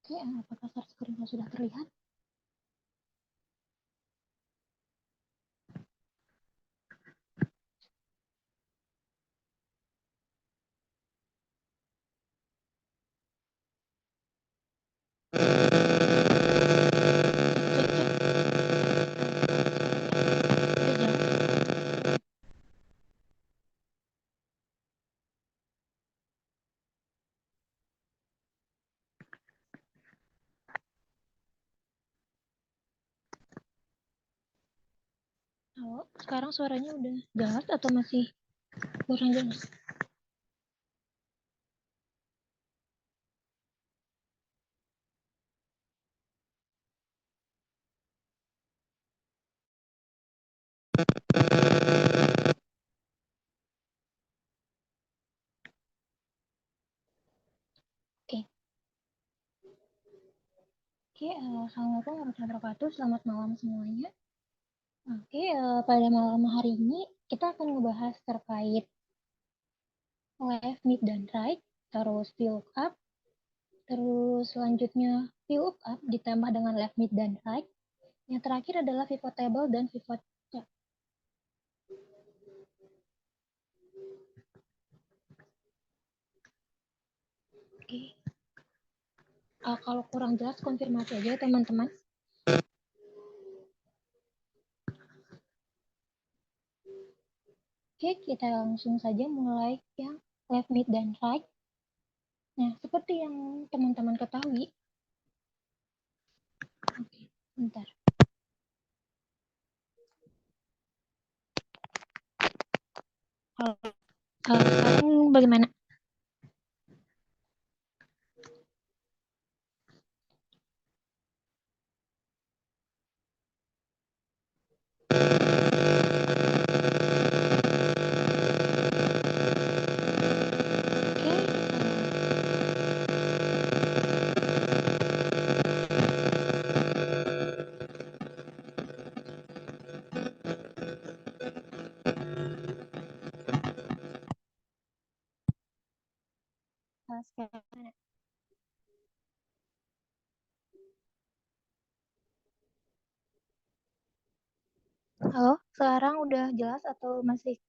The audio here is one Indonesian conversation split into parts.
Oke, apakah share screen sudah terlihat? Halo, sekarang suaranya udah jelas atau masih kurang jelas? Oke. Oke, assalamualaikum warahmatullahi wabarakatuh. Selamat malam semuanya. Oke, pada malam hari ini kita akan membahas terkait left, mid, dan right, terus VLOOKUP, terus selanjutnya VLOOKUP ditambah dengan left, mid, dan right. Yang terakhir adalah pivot table dan pivot chart. Oke. Kalau kurang jelas konfirmasi aja teman-teman. Oke, kita langsung saja mulai yang left, mid, dan right. Nah, seperti yang teman-teman ketahui, oke, bentar. Sekarang bagaimana? Sekarang halo, sekarang udah jelas atau masih?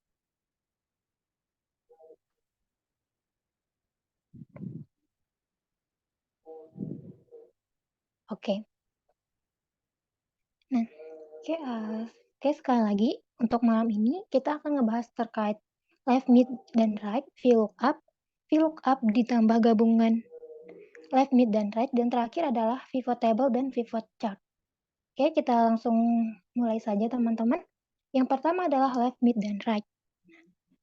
Oke. Nah, oke, sekali lagi untuk malam ini kita akan ngebahas terkait left, mid, dan right, VLOOKUP ditambah gabungan left, mid, dan right, dan terakhir adalah pivot table dan pivot chart. Oke, kita langsung mulai saja teman-teman. Yang pertama adalah left, mid, dan right.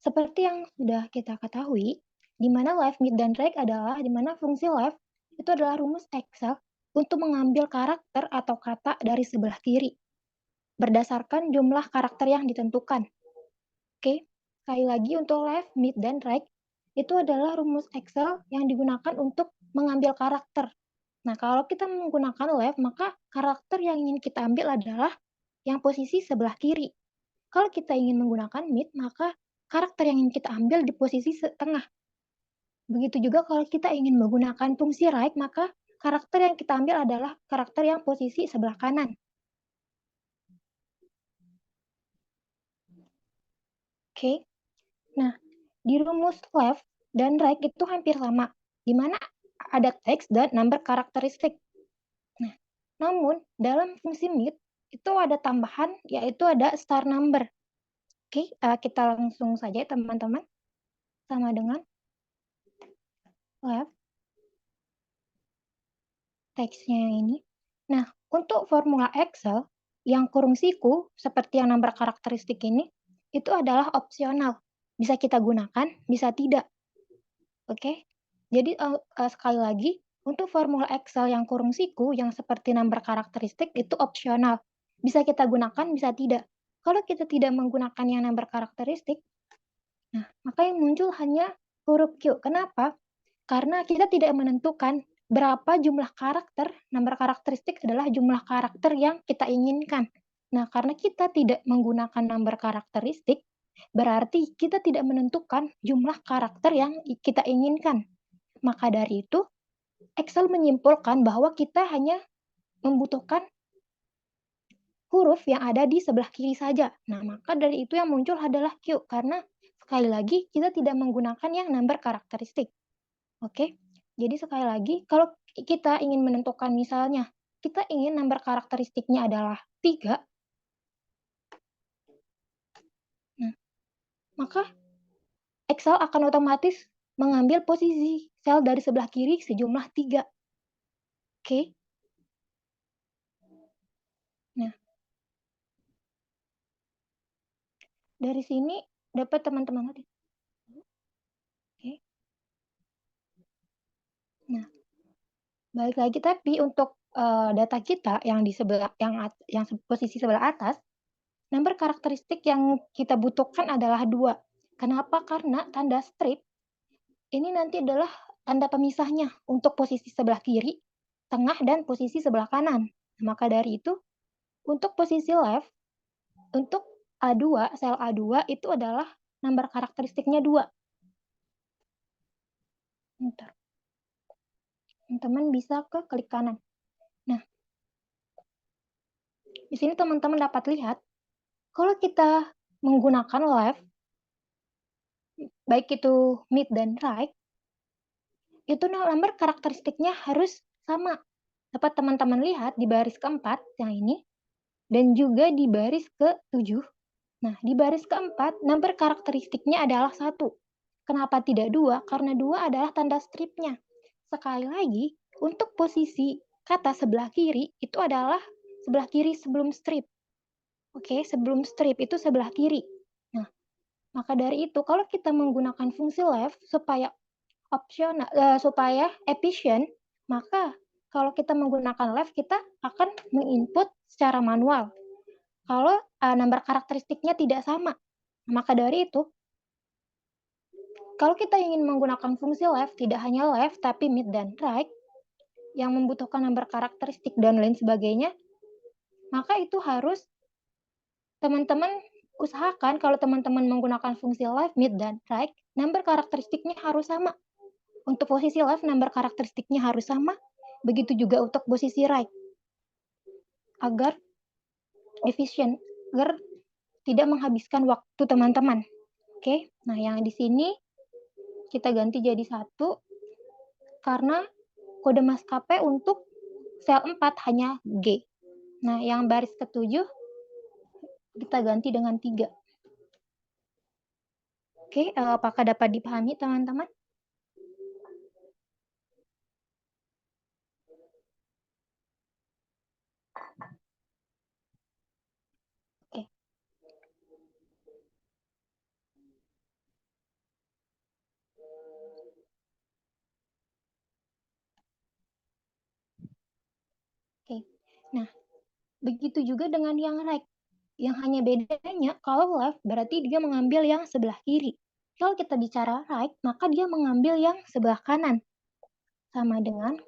Seperti yang sudah kita ketahui, di mana left, mid, dan right adalah di mana fungsi left itu adalah rumus Excel untuk mengambil karakter atau kata dari sebelah kiri berdasarkan jumlah karakter yang ditentukan. Oke, sekali lagi untuk left, mid, dan right itu adalah rumus Excel yang digunakan untuk mengambil karakter. Nah, kalau kita menggunakan left, maka karakter yang ingin kita ambil adalah yang posisi sebelah kiri. Kalau kita ingin menggunakan mid, maka karakter yang ingin kita ambil di posisi tengah. Begitu juga kalau kita ingin menggunakan fungsi right, maka karakter yang kita ambil adalah karakter yang posisi sebelah kanan. Oke. Nah, di rumus left dan right itu hampir sama, di mana ada teks dan number karakteristik. Nah, namun dalam fungsi mid itu ada tambahan, yaitu ada star number. Oke, kita langsung saja teman-teman, sama dengan left teksnya ini. Nah, untuk formula Excel yang kurung siku seperti yang number karakteristik ini itu adalah opsional. Bisa kita gunakan, bisa tidak. Oke. Jadi sekali lagi Untuk formula Excel yang kurung siku, yang seperti number karakteristik itu opsional. Bisa kita gunakan, bisa tidak. Kalau kita tidak menggunakan yang number karakteristik, nah, maka yang muncul hanya huruf Q. Kenapa? Karena kita tidak menentukan berapa jumlah karakter, number karakteristik adalah jumlah karakter yang kita inginkan. Nah, karena kita tidak menggunakan number karakteristik, berarti kita tidak menentukan jumlah karakter yang kita inginkan. Maka dari itu, Excel menyimpulkan bahwa kita hanya membutuhkan huruf yang ada di sebelah kiri saja. Nah, maka dari itu yang muncul adalah Q, karena sekali lagi kita tidak menggunakan yang number karakteristik. Oke, jadi sekali lagi, kalau kita ingin menentukan misalnya, kita ingin number karakteristiknya adalah 3, nah, maka Excel akan otomatis mengambil posisi sel dari sebelah kiri sejumlah 3. Oke, nah dari sini dapat teman-teman lihat. Oke, nah balik lagi tapi untuk data kita yang di sebelah yang posisi sebelah atas, number karakteristik yang kita butuhkan adalah 2. Kenapa? Karena tanda strip ini nanti adalah tanda pemisahnya untuk posisi sebelah kiri, tengah, dan posisi sebelah kanan. Maka dari itu, untuk posisi left, untuk A2, sel A2 itu adalah number karakteristiknya 2. Bentar. Teman-teman bisa ke klik kanan. Nah, di sini teman-teman dapat lihat, kalau kita menggunakan left, baik itu mid dan right, itu nomor karakteristiknya harus sama. Dapat teman-teman lihat di baris keempat yang ini, dan juga di baris ke-7. Nah, di baris keempat, number karakteristiknya adalah 1. Kenapa tidak 2? Karena 2 adalah tanda stripnya. Sekali lagi, untuk posisi kata sebelah kiri, itu adalah sebelah kiri sebelum strip. Oke, sebelum strip itu sebelah kiri. Nah, maka dari itu, kalau kita menggunakan fungsi left supaya opsional, supaya efisien, maka kalau kita menggunakan left, kita akan menginput secara manual. Kalau number karakteristiknya tidak sama. Maka dari itu, kalau kita ingin menggunakan fungsi left, tidak hanya left, tapi mid dan right, yang membutuhkan number karakteristik dan lain sebagainya, maka itu harus teman-teman usahakan kalau teman-teman menggunakan fungsi left, mid, dan right, number karakteristiknya harus sama. Untuk posisi left, number karakteristiknya harus sama. Begitu juga untuk posisi right. Agar efisien, agar tidak menghabiskan waktu teman-teman. Oke, nah yang di sini kita ganti jadi 1 karena kode maskapai untuk sel 4 hanya G. Nah, yang baris ke-7 kita ganti dengan 3. Oke, apakah dapat dipahami teman-teman? Oke. Oke. Nah, begitu juga dengan yang right. Yang hanya bedanya kalau left berarti dia mengambil yang sebelah kiri. Kalau kita bicara right, maka dia mengambil yang sebelah kanan. Sama dengan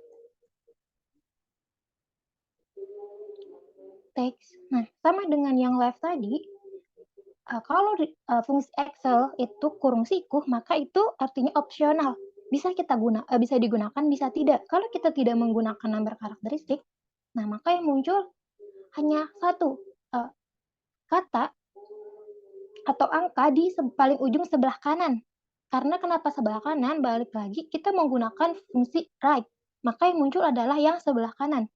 text. Nah, sama dengan yang left tadi, kalau fungsi Excel itu kurung siku, maka itu artinya opsional. Bisa digunakan, bisa tidak. Kalau kita tidak menggunakan number karakteristik, nah maka yang muncul hanya satu kata atau angka di paling ujung sebelah kanan. Karena kenapa sebelah kanan? Balik lagi, kita menggunakan fungsi right. Maka yang muncul adalah yang sebelah kanan.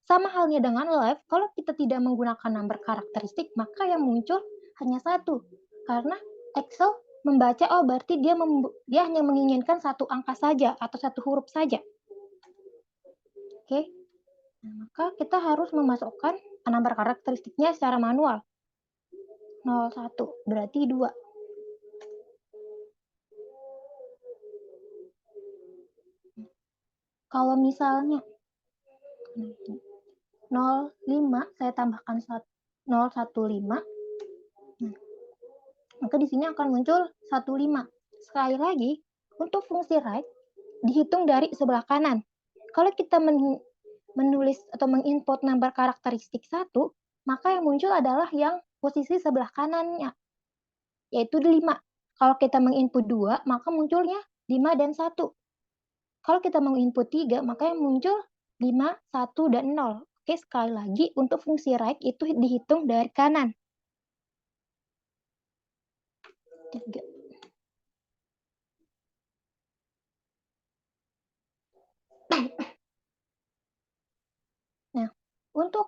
Sama halnya dengan left, kalau kita tidak menggunakan number karakteristik, maka yang muncul hanya satu. Karena Excel membaca, oh berarti dia hanya menginginkan satu angka saja atau satu huruf saja. Oke, nah, maka kita harus memasukkan number karakteristiknya secara manual. 01 berarti 2. Kalau misalnya 0,5 saya tambahkan 0,15, maka di sini akan muncul 1,5. Sekali lagi, untuk fungsi right dihitung dari sebelah kanan. Kalau kita menulis atau menginput number karakteristik 1, maka yang muncul adalah yang posisi sebelah kanannya, yaitu 5. Kalau kita menginput 2, maka munculnya 5 dan 1. Kalau kita menginput 3, maka yang muncul 5, 1, dan 0. Oke, sekali lagi, untuk fungsi right itu dihitung dari kanan. 3. Nah, untuk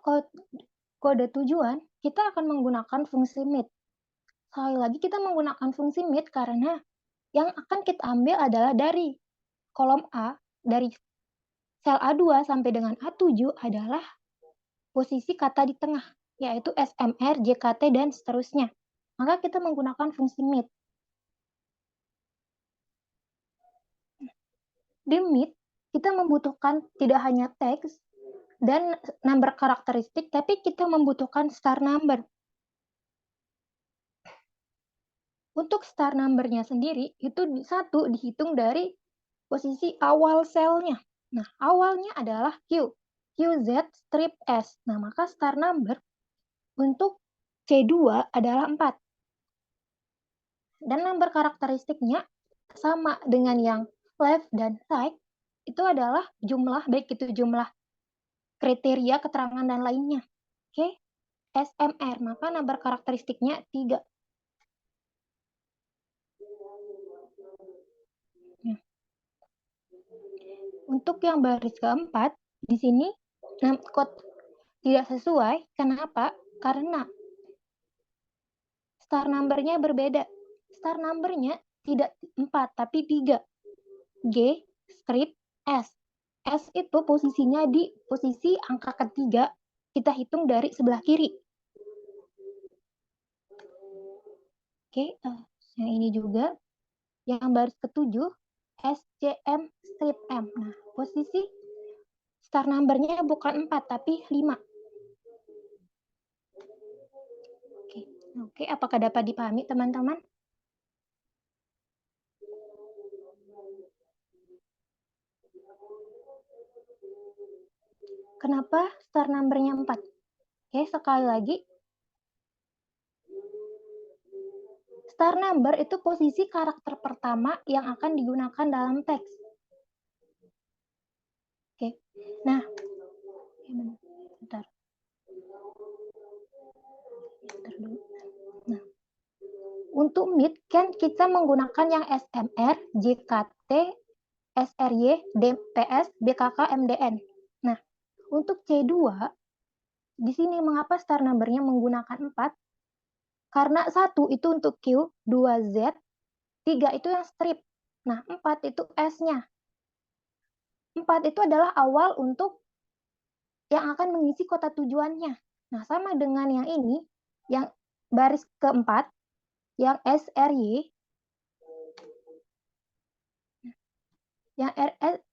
kode tujuan, kita akan menggunakan fungsi mid. Sekali lagi, kita menggunakan fungsi mid karena yang akan kita ambil adalah dari kolom A, dari sel A2 sampai dengan A7 adalah posisi kata di tengah, yaitu SMR, JKT, dan seterusnya. Maka kita menggunakan fungsi mid. Di mid, kita membutuhkan tidak hanya teks dan number karakteristik, tapi kita membutuhkan star number. Untuk star number-nya sendiri, itu satu dihitung dari posisi awal selnya. Nah, awalnya adalah Q. QZ strip S. Nah, maka star number untuk C2 adalah 4. Dan number karakteristiknya sama dengan yang left dan right, itu adalah jumlah, baik itu jumlah kriteria, keterangan, dan lainnya. Oke, SMR, maka number karakteristiknya 3. Untuk yang baris keempat, di sini kode tidak sesuai. Kenapa? Karena star number-nya berbeda. Star number-nya tidak 4, tapi 3. G strip S. S itu posisinya di posisi angka ketiga, kita hitung dari sebelah kiri. Oke, yang ini juga. Yang baris ketujuh, SCM strip M. Nah, posisi star number-nya bukan 4, tapi 5. Oke, apakah dapat dipahami, teman-teman? Kenapa star number-nya 4? Oke, sekali lagi. Star number itu posisi karakter pertama yang akan digunakan dalam teks. Oke, nah, bentar. Nah, untuk mid kan kita menggunakan yang SMR, JKT, SRY, DPS, BKK, MDN. Nah, untuk C2, di sini mengapa star number-nya menggunakan 4? Karena 1 itu untuk Q, 2 Z, 3 itu yang strip. Nah, 4 itu S-nya. 4 itu adalah awal untuk yang akan mengisi kota tujuannya. Nah, sama dengan yang ini, yang baris keempat, yang SRY, yang RS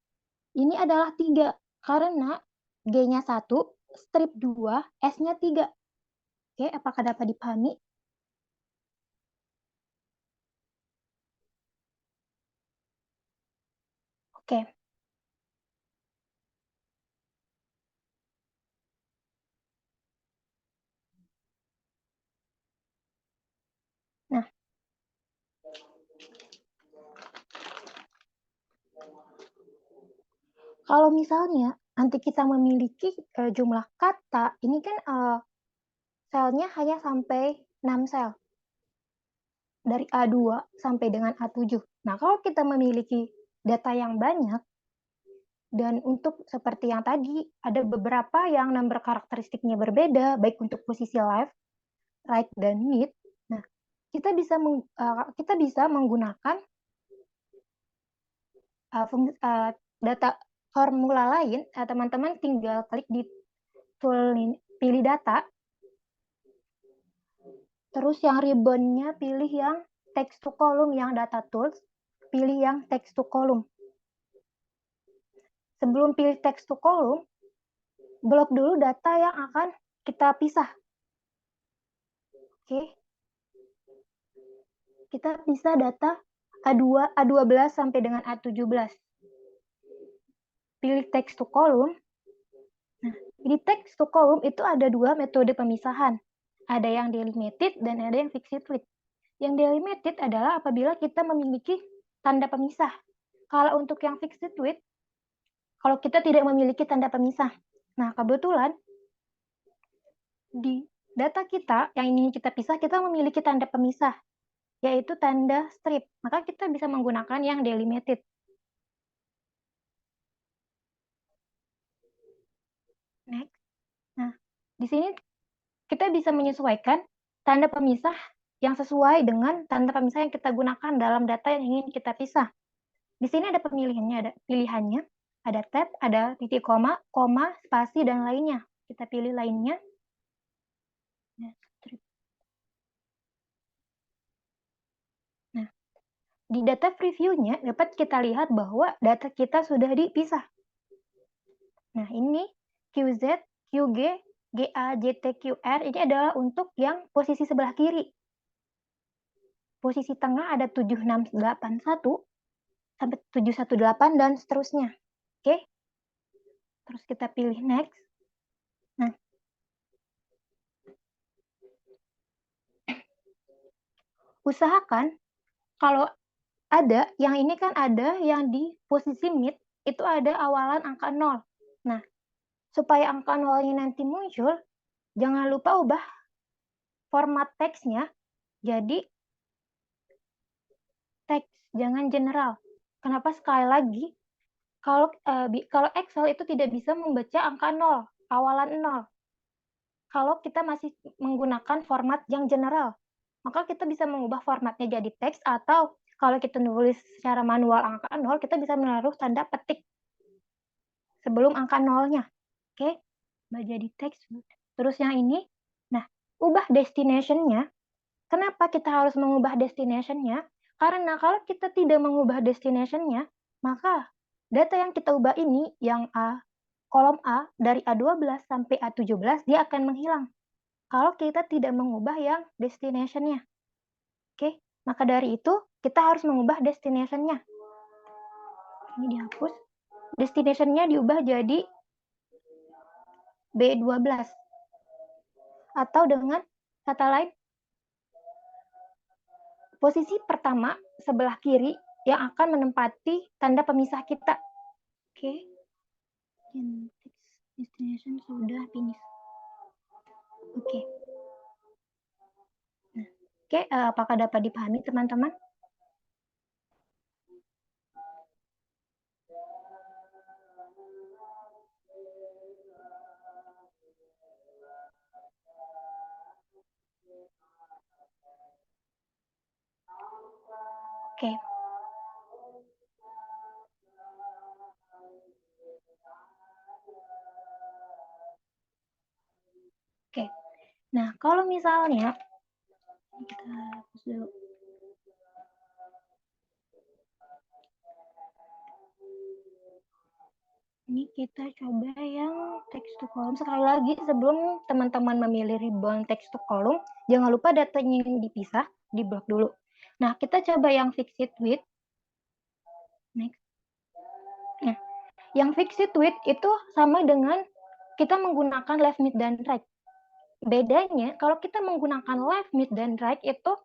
ini adalah 3, karena G-nya 1, strip 2, S-nya 3. Oke, apakah dapat dipahami? Oke. Nah, kalau misalnya nanti kita memiliki jumlah kata, ini kan selnya hanya sampai 6 sel. Dari A2 sampai dengan A7. Nah, kalau kita memiliki data yang banyak, dan untuk seperti yang tadi, ada beberapa yang number karakteristiknya berbeda, baik untuk posisi left, right, dan mid. Nah, kita bisa menggunakan data formula lain. Teman-teman tinggal klik di tool ini, pilih data, terus yang ribbon-nya pilih yang text to column, yang data tools, pilih yang text to column. sebelum pilih text to column, blok dulu data yang akan kita pisah. Oke. Kita pisah data A12 sampai dengan A17. Pilih text to column. Nah, di text to column itu ada dua metode pemisahan. Ada yang delimited dan ada yang fixed width. Yang delimited adalah apabila kita memiliki tanda pemisah. Kalau untuk yang fixed width, kalau kita tidak memiliki tanda pemisah. Nah, kebetulan di data kita yang ingin kita pisah, kita memiliki tanda pemisah, yaitu tanda strip. Maka kita bisa menggunakan yang delimited. Next. Nah, di sini kita bisa menyesuaikan tanda pemisah yang sesuai dengan tanda pemisah yang kita gunakan dalam data yang ingin kita pisah. Di sini ada pilihannya, ada tab, ada titik koma, spasi, dan lainnya. Kita pilih lainnya. Nah, di data preview-nya dapat kita lihat bahwa data kita sudah dipisah. Nah, ini QZ, QG, GA, JT, QR, ini adalah untuk yang posisi sebelah kiri. Posisi tengah ada 7681 sampai 718 dan seterusnya. Oke. Terus kita pilih next. Nah, usahakan kalau ada, yang ini kan ada yang di posisi mid, itu ada awalan angka 0. Nah, supaya angka 0 ini nanti muncul, jangan lupa ubah format teksnya jadi teks, jangan general. Kenapa? Sekali lagi, kalau Excel itu tidak bisa membaca angka 0, awalan 0. Kalau kita masih menggunakan format yang general, maka kita bisa mengubah formatnya jadi teks, atau kalau kita nulis secara manual angka 0, kita bisa menaruh tanda petik sebelum angka 0-nya. Oke, jadi teks. Terus yang ini, nah, ubah destination-nya. Kenapa kita harus mengubah destination-nya? Karena kalau kita tidak mengubah destination-nya, maka data yang kita ubah ini, yang kolom A, dari A12 sampai A17, dia akan menghilang kalau kita tidak mengubah yang destination-nya. Oke, maka dari itu kita harus mengubah destination-nya. Ini dihapus. Destination-nya diubah jadi B12. Atau dengan kata lain, posisi pertama sebelah kiri yang akan menempati tanda pemisah kita. Oke. Destination sudah finish. Oke. Nah, oke, apakah dapat dipahami teman-teman? Oke. Oke. Nah, kalau misalnya kita hapus dulu. Ini kita coba yang text to column. Sekali lagi, sebelum teman-teman memilih ribbon text to column, jangan lupa datanya yang dipisah, di blok dulu. Nah, kita coba yang fixed width. Next. Nah, yang fixed width itu sama dengan kita menggunakan left, mid, dan right. Bedanya, kalau kita menggunakan left, mid, dan right itu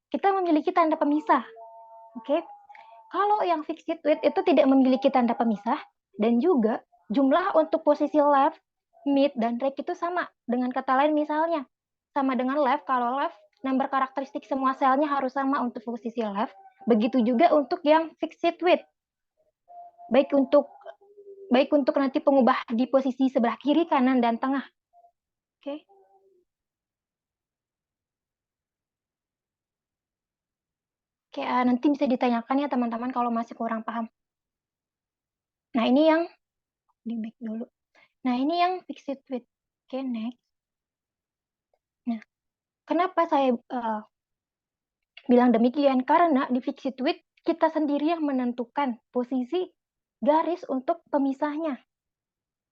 kita memiliki tanda pemisah. Oke. Kalau yang fixed width itu tidak memiliki tanda pemisah, dan juga jumlah untuk posisi left, mid, dan right itu sama. Dengan kata lain misalnya, sama dengan left, kalau left, number karakteristik semua selnya harus sama untuk posisi left. Begitu juga untuk yang fixed width. Baik untuk nanti pengubah di posisi sebelah kiri, kanan, dan tengah. Oke. Oke, nanti bisa ditanyakan ya teman-teman kalau masih kurang paham. Nah, ini yang di back dulu. Nah, ini yang fixed width. Oke, next. Nah, kenapa saya bilang demikian? Karena di fixed width kita sendiri yang menentukan posisi garis untuk pemisahnya.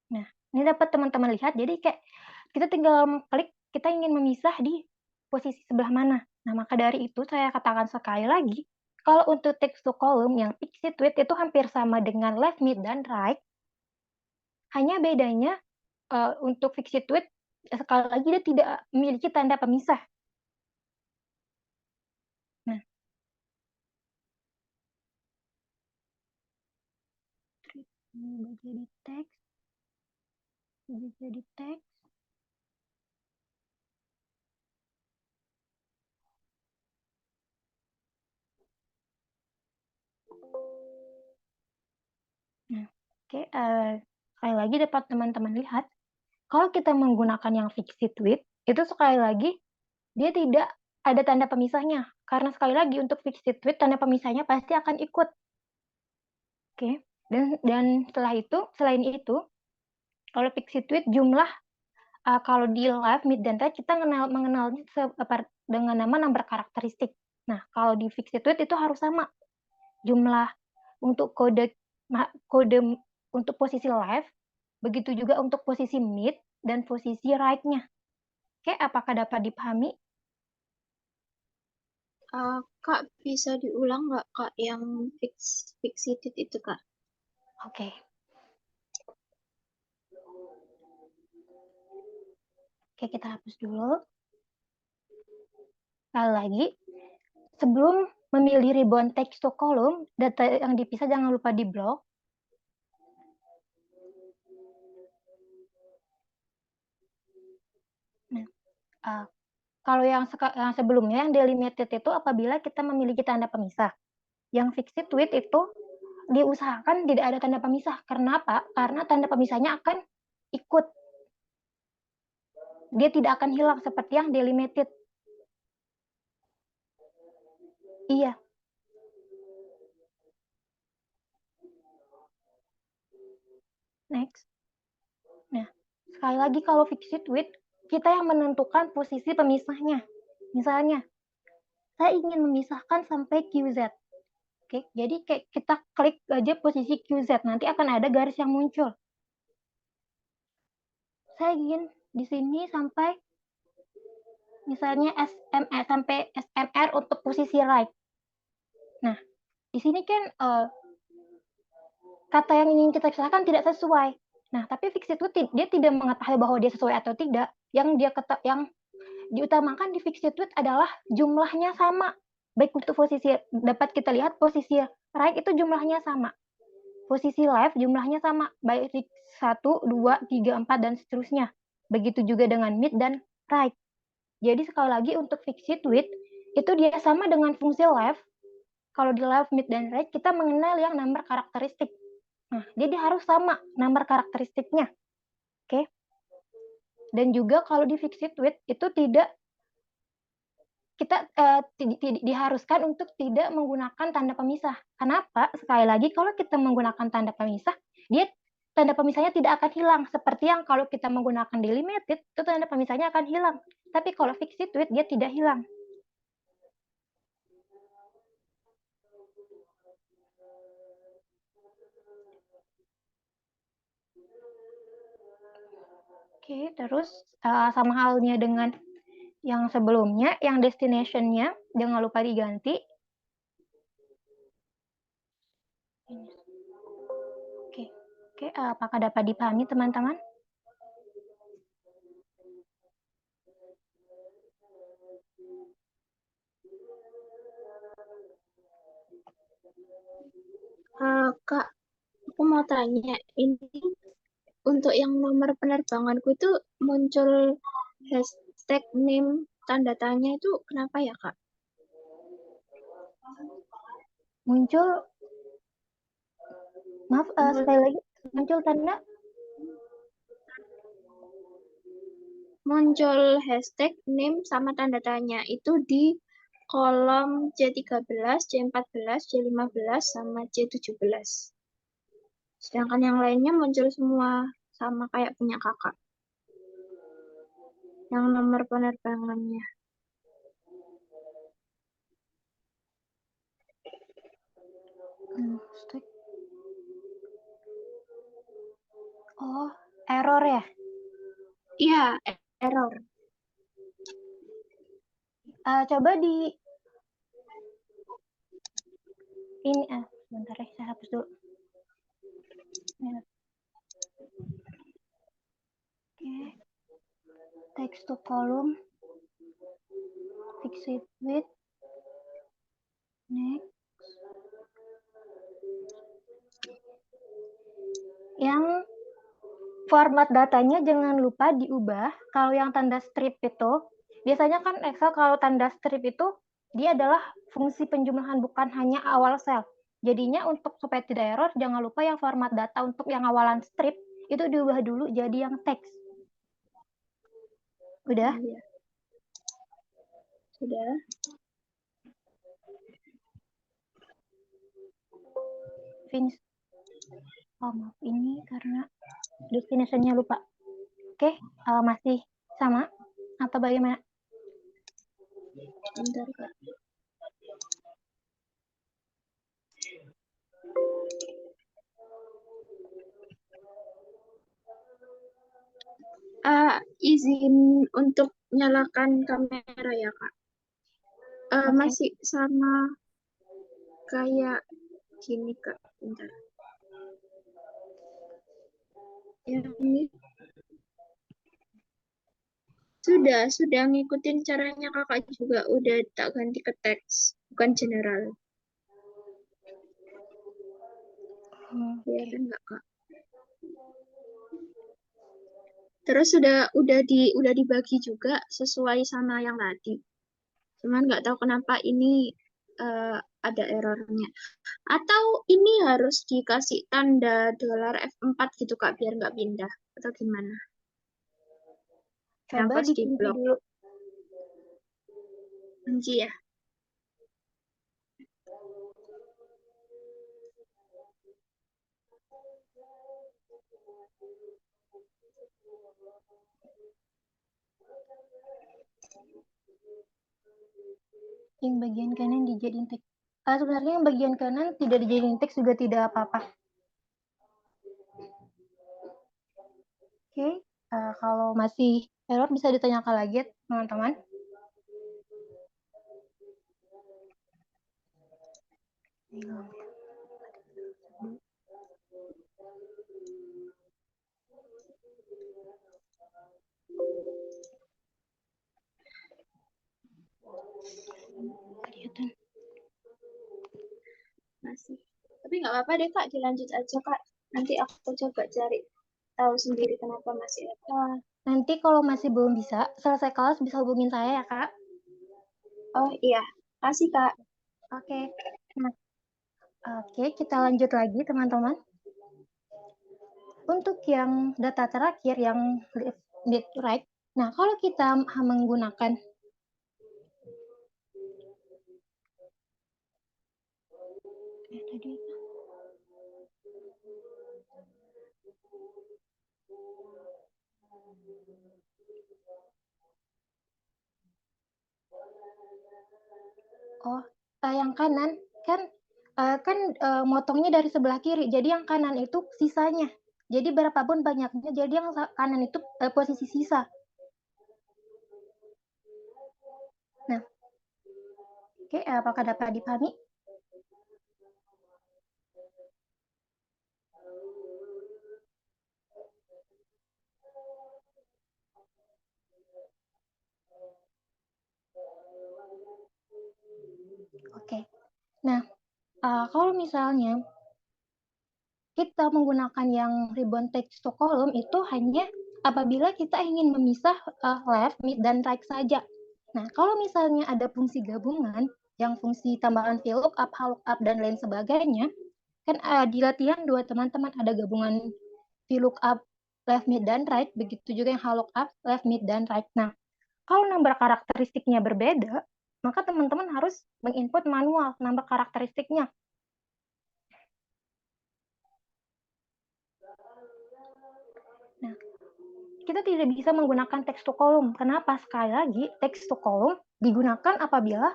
Nah, ini dapat teman-teman lihat, jadi kayak kita tinggal klik, kita ingin memisah di posisi sebelah mana. Nah, maka dari itu saya katakan sekali lagi, kalau untuk text to column yang fixed width itu hampir sama dengan left, mid, dan right, hanya bedanya untuk fixed width, sekali lagi dia tidak memiliki tanda pemisah. Nah, ini jadi teks, ini jadi teks. Nah, oke, sekali lagi dapat teman-teman lihat, kalau kita menggunakan yang fixed width, itu sekali lagi dia tidak ada tanda pemisahnya. Karena sekali lagi untuk fixed width, tanda pemisahnya pasti akan ikut. Oke, dan setelah itu, selain itu, kalau fixed width jumlah, kalau di left, mid, dan right, kita mengenalnya dengan nama number karakteristik. Nah, kalau di fixed width itu harus sama. Jumlah untuk kode untuk posisi left, begitu juga untuk posisi mid dan posisi right-nya. Oke, apakah dapat dipahami? Kak, bisa diulang nggak, Kak, yang fixed itu, Kak? Oke. Oke, kita hapus dulu. Sekali lagi, sebelum memilih ribbon text to column, data yang dipisah jangan lupa di blok. Nah, kalau yang sebelumnya, yang delimited itu apabila kita memiliki tanda pemisah. Yang fixed width itu diusahakan tidak ada tanda pemisah. Karena apa? Karena tanda pemisahnya akan ikut. Dia tidak akan hilang seperti yang delimited. Iya. Next. Nah, sekali lagi kalau fixed width, kita yang menentukan posisi pemisahnya. Misalnya, saya ingin memisahkan sampai QZ. Oke, jadi kayak kita klik aja posisi QZ, nanti akan ada garis yang muncul. Saya ingin di sini sampai misalnya SMR sampai SMR untuk posisi right. Nah, di sini kan kata yang ingin kita pisahkan tidak sesuai. Nah, tapi fixed itu dia tidak mengetahui bahwa dia sesuai atau tidak. Yang diutamakan di fixed width adalah jumlahnya sama. Baik untuk posisi, dapat kita lihat posisi right itu jumlahnya sama. Posisi left jumlahnya sama, baik 1, 2, 3, 4, dan seterusnya. Begitu juga dengan mid dan right. Jadi sekali lagi untuk fixed width, itu dia sama dengan fungsi left. Kalau di left, mid, dan right, kita mengenal yang number karakteristik. Nah, jadi harus sama number karakteristiknya. Oke. Dan juga kalau di fixed width, itu tidak kita diharuskan untuk tidak menggunakan tanda pemisah. Kenapa? Sekali lagi, kalau kita menggunakan tanda pemisah, dia tanda pemisahnya tidak akan hilang. Seperti yang kalau kita menggunakan delimited, itu tanda pemisahnya akan hilang. Tapi kalau fixed width, dia tidak hilang. Oke, terus sama halnya dengan yang sebelumnya, yang destination-nya jangan lupa diganti. Oke, apakah dapat dipahami teman-teman? Kak, aku mau tanya, ini untuk yang nomor penerbanganku itu muncul hashtag name tanda tanya itu kenapa ya, Kak? Muncul, maaf, sekali lagi, muncul tanda muncul hashtag name sama tanda tanya itu di kolom C13, C14, C15, sama C17. Sedangkan yang lainnya muncul semua sama kayak punya kakak. Yang nomor penerbangannya. Oh, error ya? Iya, error. Coba di ini sebentar ya, saya hapus dulu. Oke. Text to column. Fix it with. Next. Yang format datanya jangan lupa diubah. Kalau yang tanda strip itu, biasanya kan Excel kalau tanda strip itu, dia adalah fungsi penjumlahan bukan hanya awal sel. Jadinya untuk supaya tidak error, jangan lupa yang format data untuk yang awalan strip, itu diubah dulu jadi yang teks. Udah? Iya. Sudah. Finish. Oh, maaf, ini karena destination-nya lupa. Oke, masih sama atau bagaimana? Bentar, Kak. Izin untuk nyalakan kamera ya, Kak. Oke. Masih sama kayak gini, Kak. Bentar. Yang ini sudah ngikutin caranya kakak juga, udah tak ganti ke teks, bukan general. Kelihatan nggak, Kak? Terus udah dibagi juga sesuai sama yang tadi. Cuman nggak tahu kenapa ini ada errornya. Atau ini harus dikasih tanda $F4 gitu, Kak, biar nggak pindah. Atau gimana? Yang Coba pas di dikunci blok. dulu. Kunci ya. Yang bagian kanan dijadiin teks. Sebenarnya yang bagian kanan tidak dijadiin teks juga tidak apa-apa. Oke, kalau masih error bisa ditanyakan lagi teman-teman. Kelihatan. Masih. Tapi nggak apa-apa deh, Kak, dilanjut aja, Kak. Nanti aku coba cari tahu sendiri kenapa masih ada. Nanti kalau masih belum bisa, selesai kelas bisa hubungin saya ya, Kak. Oh iya, kasih, Kak. Oke. Nah, oke, kita lanjut lagi teman-teman. Untuk yang data terakhir yang left, mid, right. Nah, kalau kita menggunakan tadi yang kanan kan motongnya dari sebelah kiri, jadi yang kanan itu sisanya. Jadi berapapun banyaknya, jadi yang kanan itu posisi sisa. Nah, oke, apakah dapat dipahami? Oke. Nah, kalau misalnya kita menggunakan yang ribbon text to column itu hanya apabila kita ingin memisah left, mid, dan right saja. Nah, kalau misalnya ada fungsi gabungan, yang fungsi tambahan VLOOKUP, HLOOKUP, dan lain sebagainya, kan di latihan 2 teman-teman ada gabungan VLOOKUP, left, mid, dan right, begitu juga yang HLOOKUP, left, mid, dan right. Nah, kalau nomor karakteristiknya berbeda, maka teman-teman harus menginput manual nomor karakteristiknya. Nah, kita tidak bisa menggunakan text to column. Kenapa? Sekali lagi, text to column digunakan apabila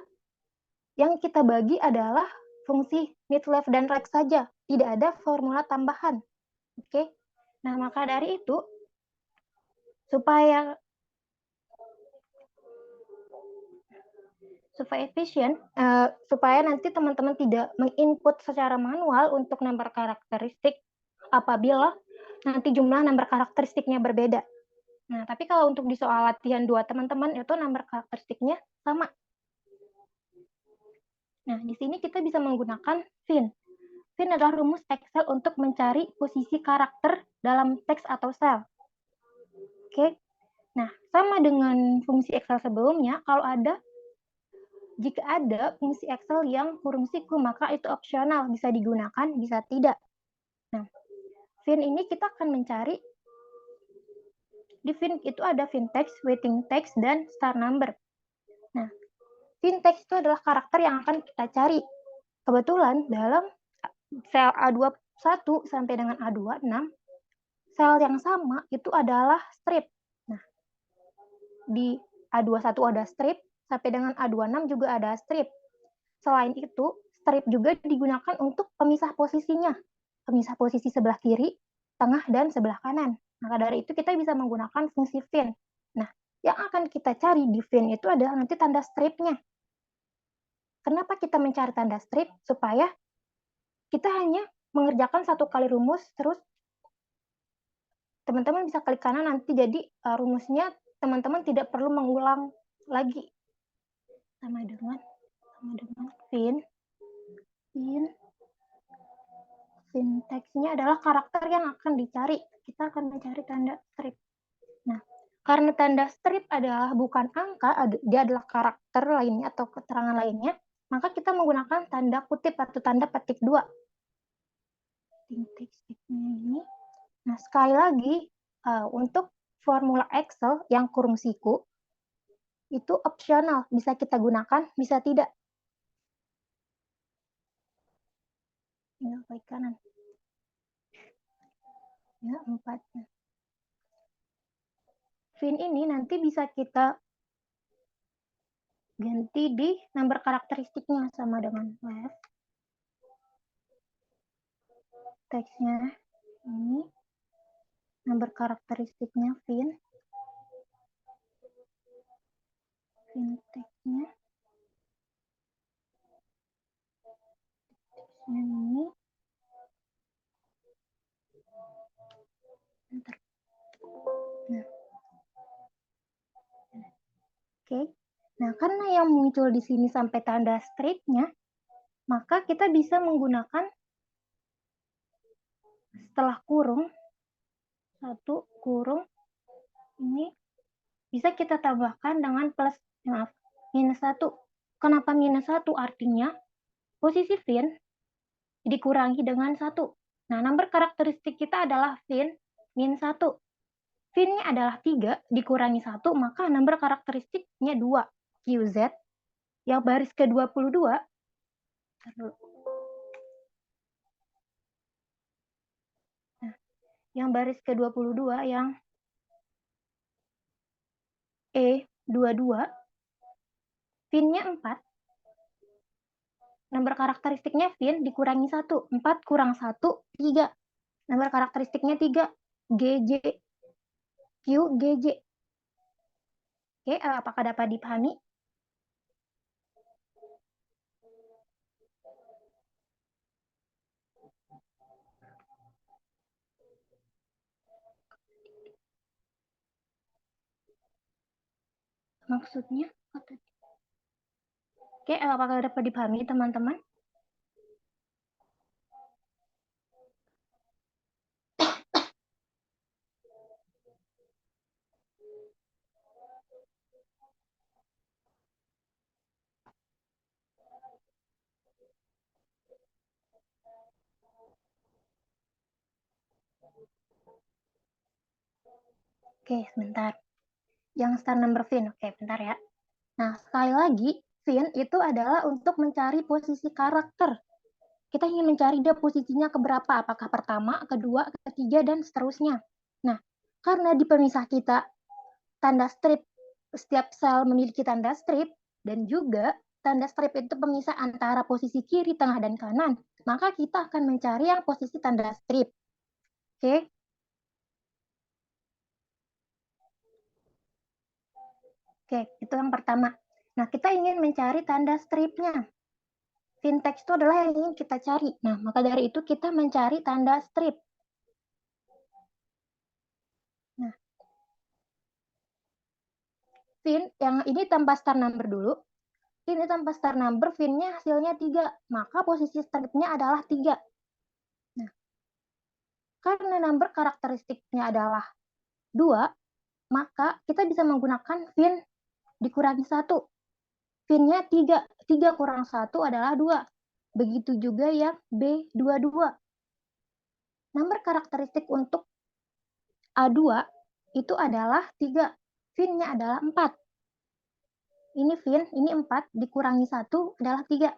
yang kita bagi adalah fungsi mid, left, dan right saja. Tidak ada formula tambahan. Oke? Nah, maka dari itu, supaya efisien, supaya nanti teman-teman tidak menginput secara manual untuk nomor karakteristik apabila nanti jumlah nomor karakteristiknya berbeda. Nah, tapi kalau untuk di soal latihan 2 teman-teman itu nomor karakteristiknya sama. Nah, di sini kita bisa menggunakan fin. Fin adalah rumus Excel untuk mencari posisi karakter dalam teks atau sel. Oke. Nah, sama dengan fungsi Excel sebelumnya, jika ada fungsi Excel yang kurung siku, maka itu opsional, bisa digunakan, bisa tidak. Nah, fin ini kita akan mencari, di fin itu ada fin text, waiting text, dan star number. Nah, fin text itu adalah karakter yang akan kita cari. Kebetulan dalam sel A21 sampai dengan A26, sel yang sama itu adalah strip. Nah, di A21 ada strip, sampai dengan A26 juga ada strip. Selain itu, strip juga digunakan untuk pemisah posisinya. Pemisah posisi sebelah kiri, tengah, dan sebelah kanan. Maka dari itu kita bisa menggunakan fungsi fin. Nah, yang akan kita cari di fin itu adalah nanti tanda stripnya. Kenapa kita mencari tanda strip? Supaya kita hanya mengerjakan satu kali rumus, terus teman-teman bisa klik kanan nanti jadi rumusnya teman-teman tidak perlu mengulang lagi. Sama dengan fin teksnya adalah karakter yang akan dicari. Kita akan mencari tanda strip. Nah, karena tanda strip adalah bukan angka, dia adalah karakter lainnya atau keterangan lainnya, maka kita menggunakan tanda kutip atau tanda petik 2. Ini. Nah, sekali lagi, untuk formula Excel yang kurung siku, itu opsional. Bisa kita gunakan, bisa tidak. Tinggal klik kanan. Ya, 4. Fin ini nanti bisa kita ganti di nomor karakteristiknya sama dengan left. Teksnya ini, nomor karakteristiknya fin teksnya ini. Nah. Oke. Nah, karena yang muncul di sini sampai tanda stripnya, maka kita bisa menggunakan setelah kurung, 1 kurung, ini bisa kita tambahkan dengan minus 1. Kenapa minus 1? Artinya posisi fin dikurangi dengan 1. Nah, nomor karakteristik kita adalah fin min 1. Fin-nya adalah 3 dikurangi 1, maka nomor karakteristiknya 2. QZ yang baris ke-22. Nah, yang baris ke-22 yang E22, fin-nya 4. Nomor karakteristiknya fin dikurangi 1. 4 kurang 1, 3. Nomor karakteristiknya 3. GJ. QGJ. Oke, apakah dapat dipahami? Maksudnya? Oke, apakah dapat dipahami teman-teman? Oke, sebentar. Yang star number fin. Oke, bentar ya. Nah, sekali lagi, fin itu adalah untuk mencari posisi karakter. Kita ingin mencari dia posisinya keberapa, apakah pertama, kedua, ketiga, dan seterusnya. Nah, karena di pemisah kita tanda strip, setiap sel memiliki tanda strip, dan juga tanda strip itu pemisah antara posisi kiri, tengah, dan kanan, maka kita akan mencari yang posisi tanda strip. Oke? Oke, itu yang pertama. Nah, kita ingin mencari tanda stripnya. Fin text itu adalah yang ingin kita cari. Nah, maka dari itu kita mencari tanda strip. Nah, fin yang ini tanpa star number dulu. Ini tanpa star number, finnya hasilnya 3. Maka posisi stripnya adalah 3. Nah, karena number karakteristiknya adalah 2, maka kita bisa menggunakan fin dikurangi 1. Finnya 3. 3 kurang 1 adalah 2. Begitu juga yang B22. Number karakteristik untuk A2 itu adalah 3. Finnya adalah 4. Ini fin, ini 4, dikurangi 1 adalah 3.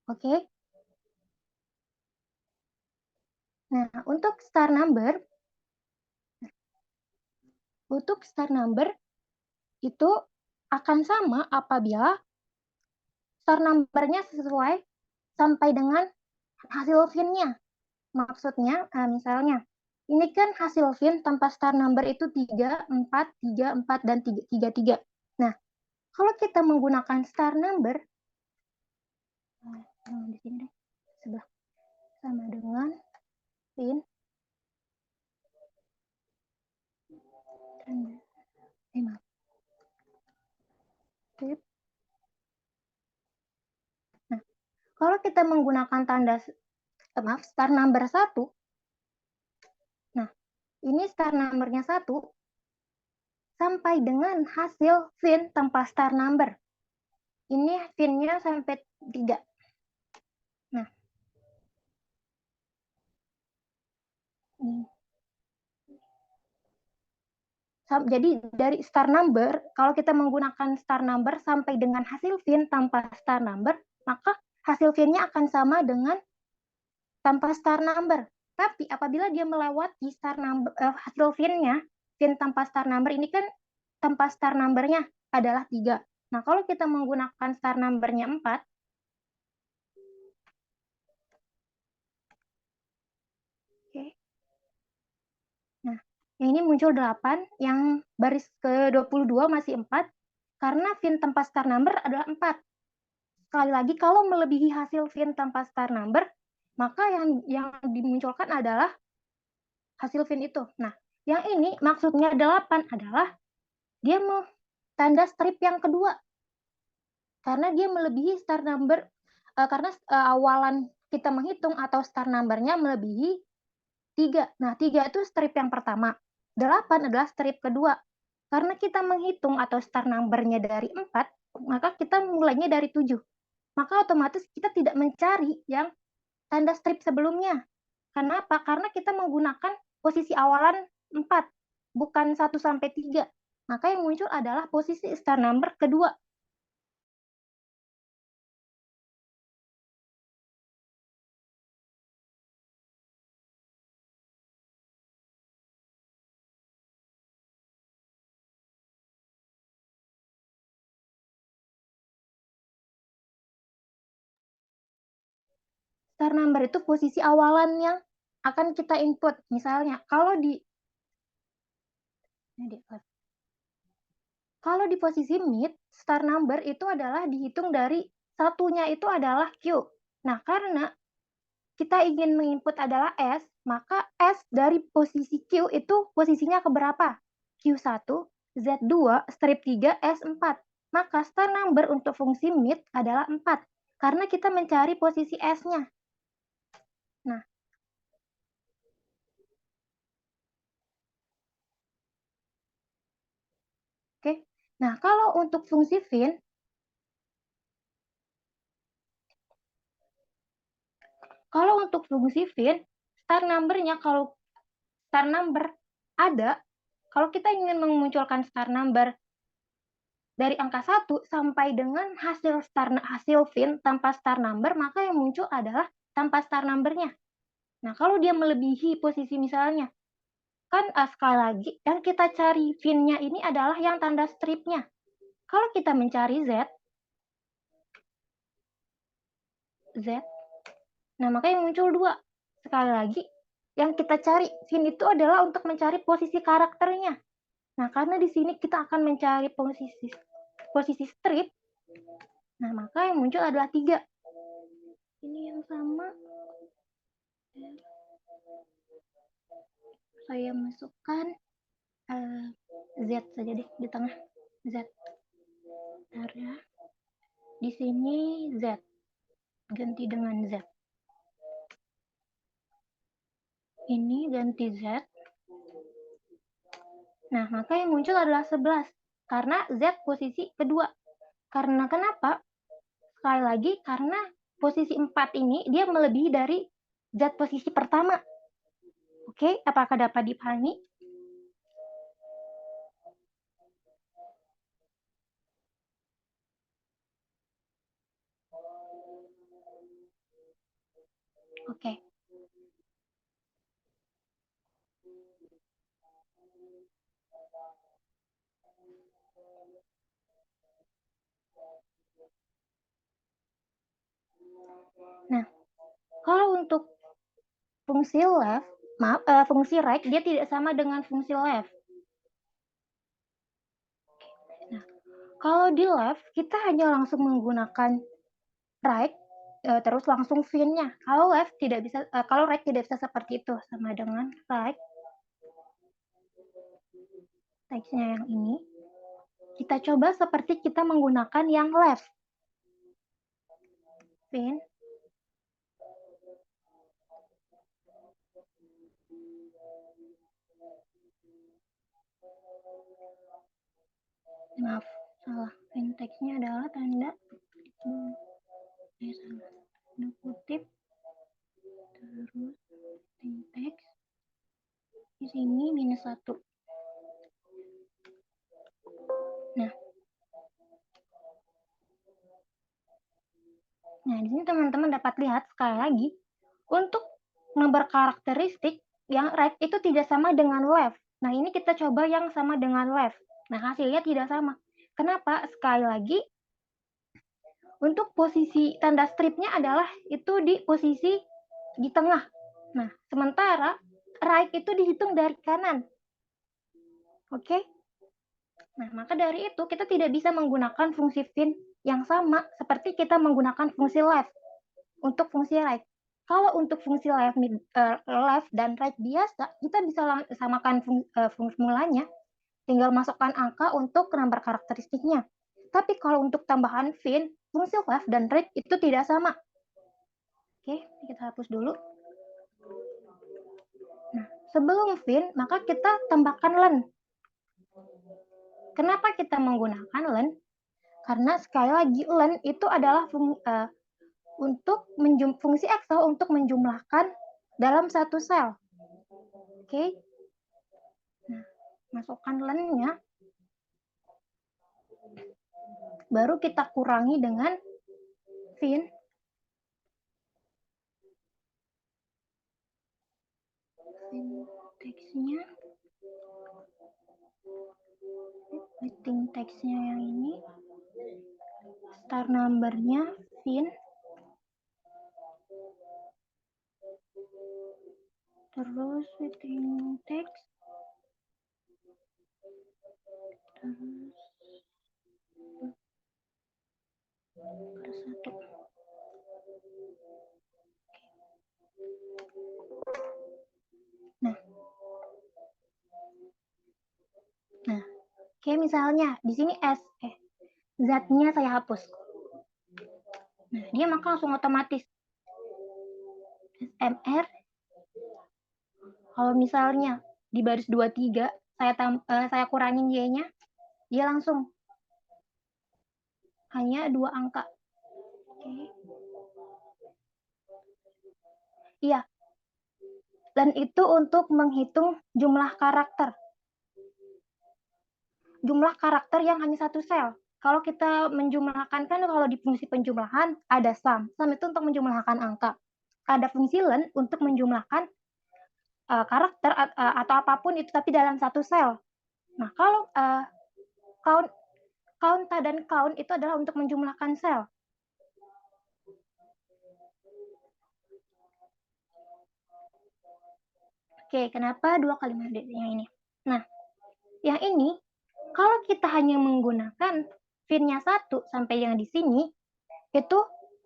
Oke. Nah, untuk star number itu akan sama apabila star number-nya sesuai sampai dengan hasil fin-nya. Maksudnya, misalnya, ini kan hasil fin tanpa star number itu 3, 4, 3, 4, dan 3, 3. Nah, kalau kita menggunakan star number, di sini deh, sebelah, sama dengan fin, nah, kalau kita menggunakan tanda, star number 1, nah, ini star number-nya 1, sampai dengan hasil fin tanpa star number. Ini fin-nya sampai 3. Nah, jadi dari star number, kalau kita menggunakan star number sampai dengan hasil fin tanpa star number, maka hasil fin-nya akan sama dengan tanpa star number. Tapi apabila dia melewati star number, hasil fin-nya, fin tanpa star number ini kan tanpa star number-nya adalah 3. Nah, kalau kita menggunakan star number-nya 4, oke. Nah, yang ini muncul 8, yang baris ke-22 masih 4, karena fin tanpa star number adalah 4. Sekali lagi, kalau melebihi hasil fin tanpa star number, maka yang dimunculkan adalah hasil fin itu. Nah, yang ini maksudnya 8 adalah dia mau tanda strip yang kedua. Karena dia melebihi star number, karena awalan kita menghitung atau star number-nya melebihi 3. Nah, 3 itu strip yang pertama. 8 adalah strip kedua. Karena kita menghitung atau star number-nya dari 4, maka kita mulainya dari 7. Maka otomatis kita tidak mencari yang tanda strip sebelumnya. Kenapa? Karena kita menggunakan posisi awalan 4, bukan 1 sampai 3. Maka yang muncul adalah posisi star number kedua. Star number itu posisi awalan yang akan kita input. Misalnya, kalau di posisi mid, star number itu adalah dihitung dari satunya itu adalah Q. Nah, karena kita ingin menginput adalah S, maka S dari posisi Q itu posisinya keberapa? Q1, Z2, strip 3, S4. Maka star number untuk fungsi mid adalah 4, karena kita mencari posisi S-nya. Nah, oke. Nah, kalau untuk fungsi fin, star number-nya, kalau star number ada, kalau kita ingin memunculkan star number dari angka 1 sampai dengan hasil fin tanpa star number, maka yang muncul adalah tanpa star number-nya. Nah, kalau dia melebihi posisi misalnya, kan sekali lagi, yang kita cari fin-nya ini adalah yang tanda strip-nya. Kalau kita mencari Z, nah maka yang muncul 2. Sekali lagi, Yang kita cari fin itu adalah untuk mencari posisi karakternya. Nah, karena di sini kita akan mencari posisi strip, nah maka yang muncul adalah 3. Ini yang sama. Saya masukkan Z saja deh di tengah. Z. Bentar ya. Di sini Z. Ganti dengan Z. Ini ganti Z. Nah, maka yang muncul adalah 11. Karena Z posisi kedua. Karena kenapa? Sekali lagi, karena posisi 4 ini dia melebihi dari Z posisi pertama. Oke, apakah dapat dipahami? Oke. Nah, kalau untuk fungsi left, fungsi right, dia tidak sama dengan fungsi left. Nah, kalau di left, kita hanya langsung menggunakan right, terus langsung fin-nya. Kalau left tidak bisa, kalau right tidak bisa seperti itu, sama dengan right. Teksnya yang ini. Kita coba seperti kita menggunakan yang left. Fin. Maaf, salah. Fin teksnya adalah tanda salah. Tanda kutip. Terus fin teks. Di sini -1. Nah, di sini teman-teman dapat lihat sekali lagi, untuk nomor karakteristik yang right itu tidak sama dengan left. Nah, ini kita coba yang sama dengan left. Nah, hasilnya tidak sama. Kenapa? Sekali lagi, untuk posisi tanda stripnya adalah itu di posisi di tengah. Nah, sementara right itu dihitung dari kanan. Oke? Nah, maka dari itu kita tidak bisa menggunakan fungsi fin yang sama seperti kita menggunakan fungsi left untuk fungsi right. Kalau untuk fungsi left dan right biasa, kita bisa samakan formulanya, tinggal masukkan angka untuk nomor karakteristiknya. Tapi kalau untuk tambahan fin, fungsi left dan right itu tidak sama. Oke, kita hapus dulu. Nah, sebelum fin, maka kita tambahkan len. Kenapa kita menggunakan len? Karena sekali lagi len itu adalah untuk fungsi Excel untuk menjumlahkan dalam satu sel. Oke. Nah, masukkan len-nya. Baru kita kurangi dengan fin. Fin teksnya. Waiting teksnya yang ini. Star number-nya fin. Terus waiting text. Terus satu. Nah, kayak misalnya di sini Z-nya saya hapus. Nah, dia maka langsung otomatis SMR. Kalau misalnya di baris 23 saya kurangin Y-nya, dia langsung hanya 2 angka. Oke. Iya. Dan itu untuk menghitung jumlah karakter. Jumlah karakter yang hanya satu sel. Kalau kita menjumlahkan, kan kalau di fungsi penjumlahan ada sum. Sum itu untuk menjumlahkan angka. Ada fungsi len untuk menjumlahkan karakter atau apapun itu, tapi dalam satu sel. Nah, kalau count dan count itu adalah untuk menjumlahkan sel. Oke, kenapa 2 kalimat yang ini? Nah, yang ini kalau kita hanya menggunakan fin-nya 1 sampai yang di sini, itu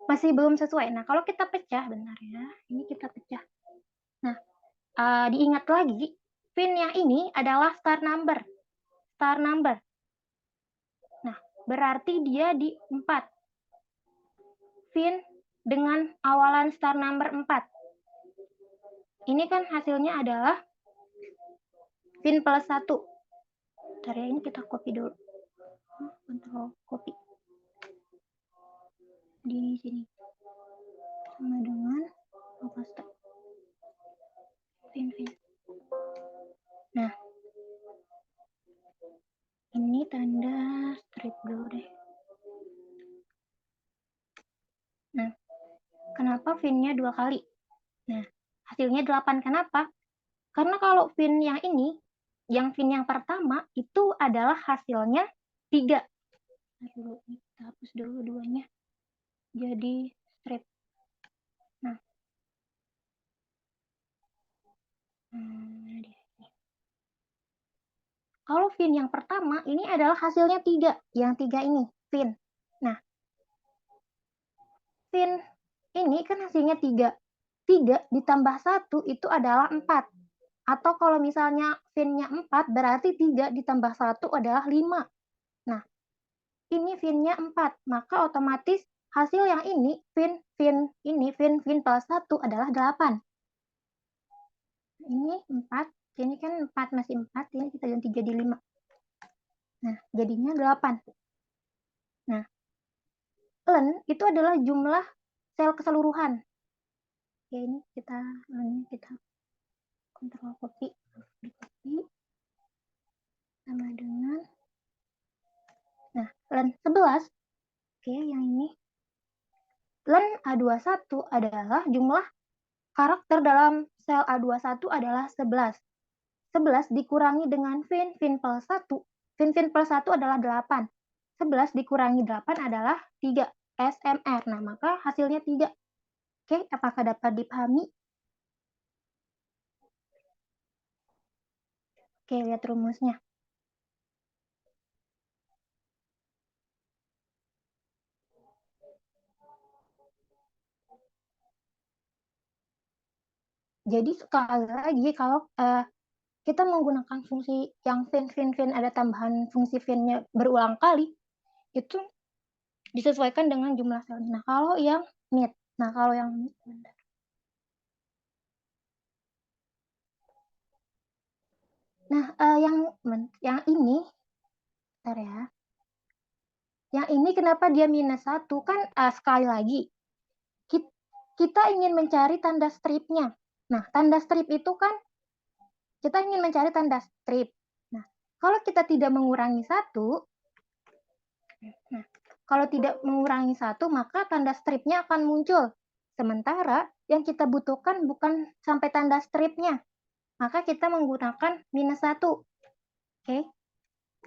masih belum sesuai. Nah, kalau kita pecah, bentar ya, ini kita pecah. Nah, diingat lagi, fin yang ini adalah star number. Star number. Nah, berarti dia di 4. Fin dengan awalan star number 4. Ini kan hasilnya adalah fin plus 1. Bentar ya, ini kita copy dulu. Control copy. Di sini. Sama dengan paste. Fin. Nah, ini tanda strip dulu deh. Nah, kenapa fin-nya 2 kali? Nah, hasilnya 8. Kenapa? Karena kalau fin yang ini, yang fin yang pertama, itu adalah hasilnya 3. Dulu, kita hapus dulu 2-nya. Jadi strip. Nah, kalau fin yang pertama, ini adalah hasilnya 3. Yang 3 ini, fin. Nah, fin ini kan hasilnya 3. 3 ditambah 1 itu adalah 4. Atau kalau misalnya fin-nya 4, berarti 3 ditambah 1 adalah 5. Nah, ini fin-nya 4. Maka otomatis hasil yang ini, fin plus 1 adalah 8. Ini 4. Ini kan 4 masih 4. Ini kita ganti jadi 5. Nah, jadinya 8. Nah, len itu adalah jumlah sel keseluruhan. Oke, ini kita kontrol copy. Sama dengan, nah, len 11. Oke, yang ini. Len A21 adalah jumlah karakter dalam sel A21 adalah 11. 11 dikurangi dengan fin plus 1. Fin plus 1 adalah 8. 11 dikurangi 8 adalah 3 SMR. Nah, maka hasilnya 3. Oke, apakah dapat dipahami? Oke, lihat rumusnya. Jadi sekali lagi, kalau kita menggunakan fungsi yang fin ada tambahan fungsi fin-nya berulang kali, itu disesuaikan dengan jumlah selnya. Nah, kalau yang mid, yang ini, bentar ya. Yang ini kenapa dia minus 1? Kan sekali lagi, kita ingin mencari tanda stripnya. Nah, tanda strip itu kan, kita ingin mencari tanda strip. Nah, kalau kita tidak mengurangi 1, maka tanda stripnya akan muncul. Sementara yang kita butuhkan bukan sampai tanda stripnya. Maka kita menggunakan minus 1. Oke.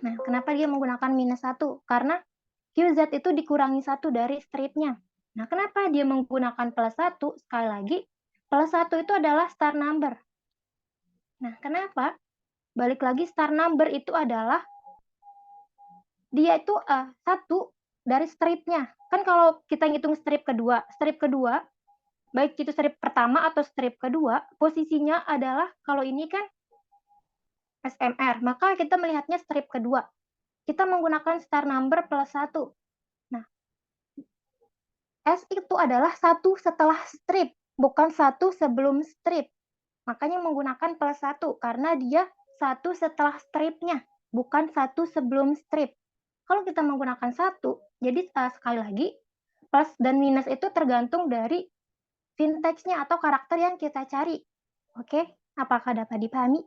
Nah, kenapa dia menggunakan minus 1? Karena QZ itu dikurangi 1 dari stripnya. Nah, kenapa dia menggunakan plus 1? Sekali lagi, plus 1 itu adalah star number. Nah, kenapa? Balik lagi, star number itu adalah dia itu 1 dari stripnya. Kan kalau kita ngitung strip kedua, baik itu strip pertama atau strip kedua, posisinya adalah, kalau ini kan SMR, maka kita melihatnya strip kedua. Kita menggunakan star number plus 1. Nah, S itu adalah 1 setelah strip, bukan 1 sebelum strip. Makanya menggunakan plus 1, karena dia 1 setelah stripnya, bukan 1 sebelum strip. Kalau kita menggunakan 1, jadi sekali lagi, plus dan minus itu tergantung dari syntax-nya atau karakter yang kita cari. Oke, apakah dapat dipahami?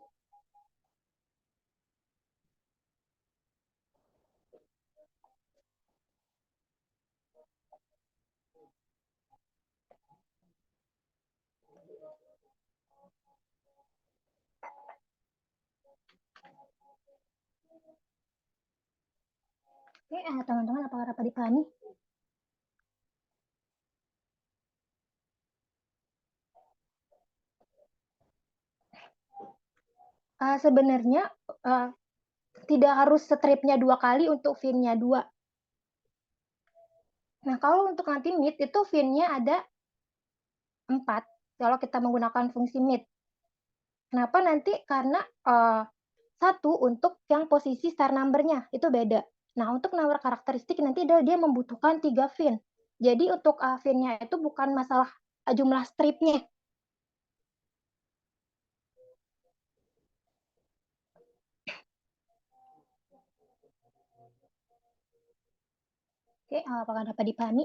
Oke, teman-teman, apakah dapat dipahami? Sebenarnya tidak harus stripnya 2 kali untuk fin-nya 2. Nah, kalau untuk nanti mid itu fin-nya ada 4 kalau kita menggunakan fungsi mid. Kenapa nanti? Karena 1 untuk yang posisi star number-nya itu beda. Nah, untuk nomor karakteristik nanti dia membutuhkan 3 fin. Jadi untuk fin-nya itu bukan masalah jumlah stripnya. Oke, apakah dapat dipahami?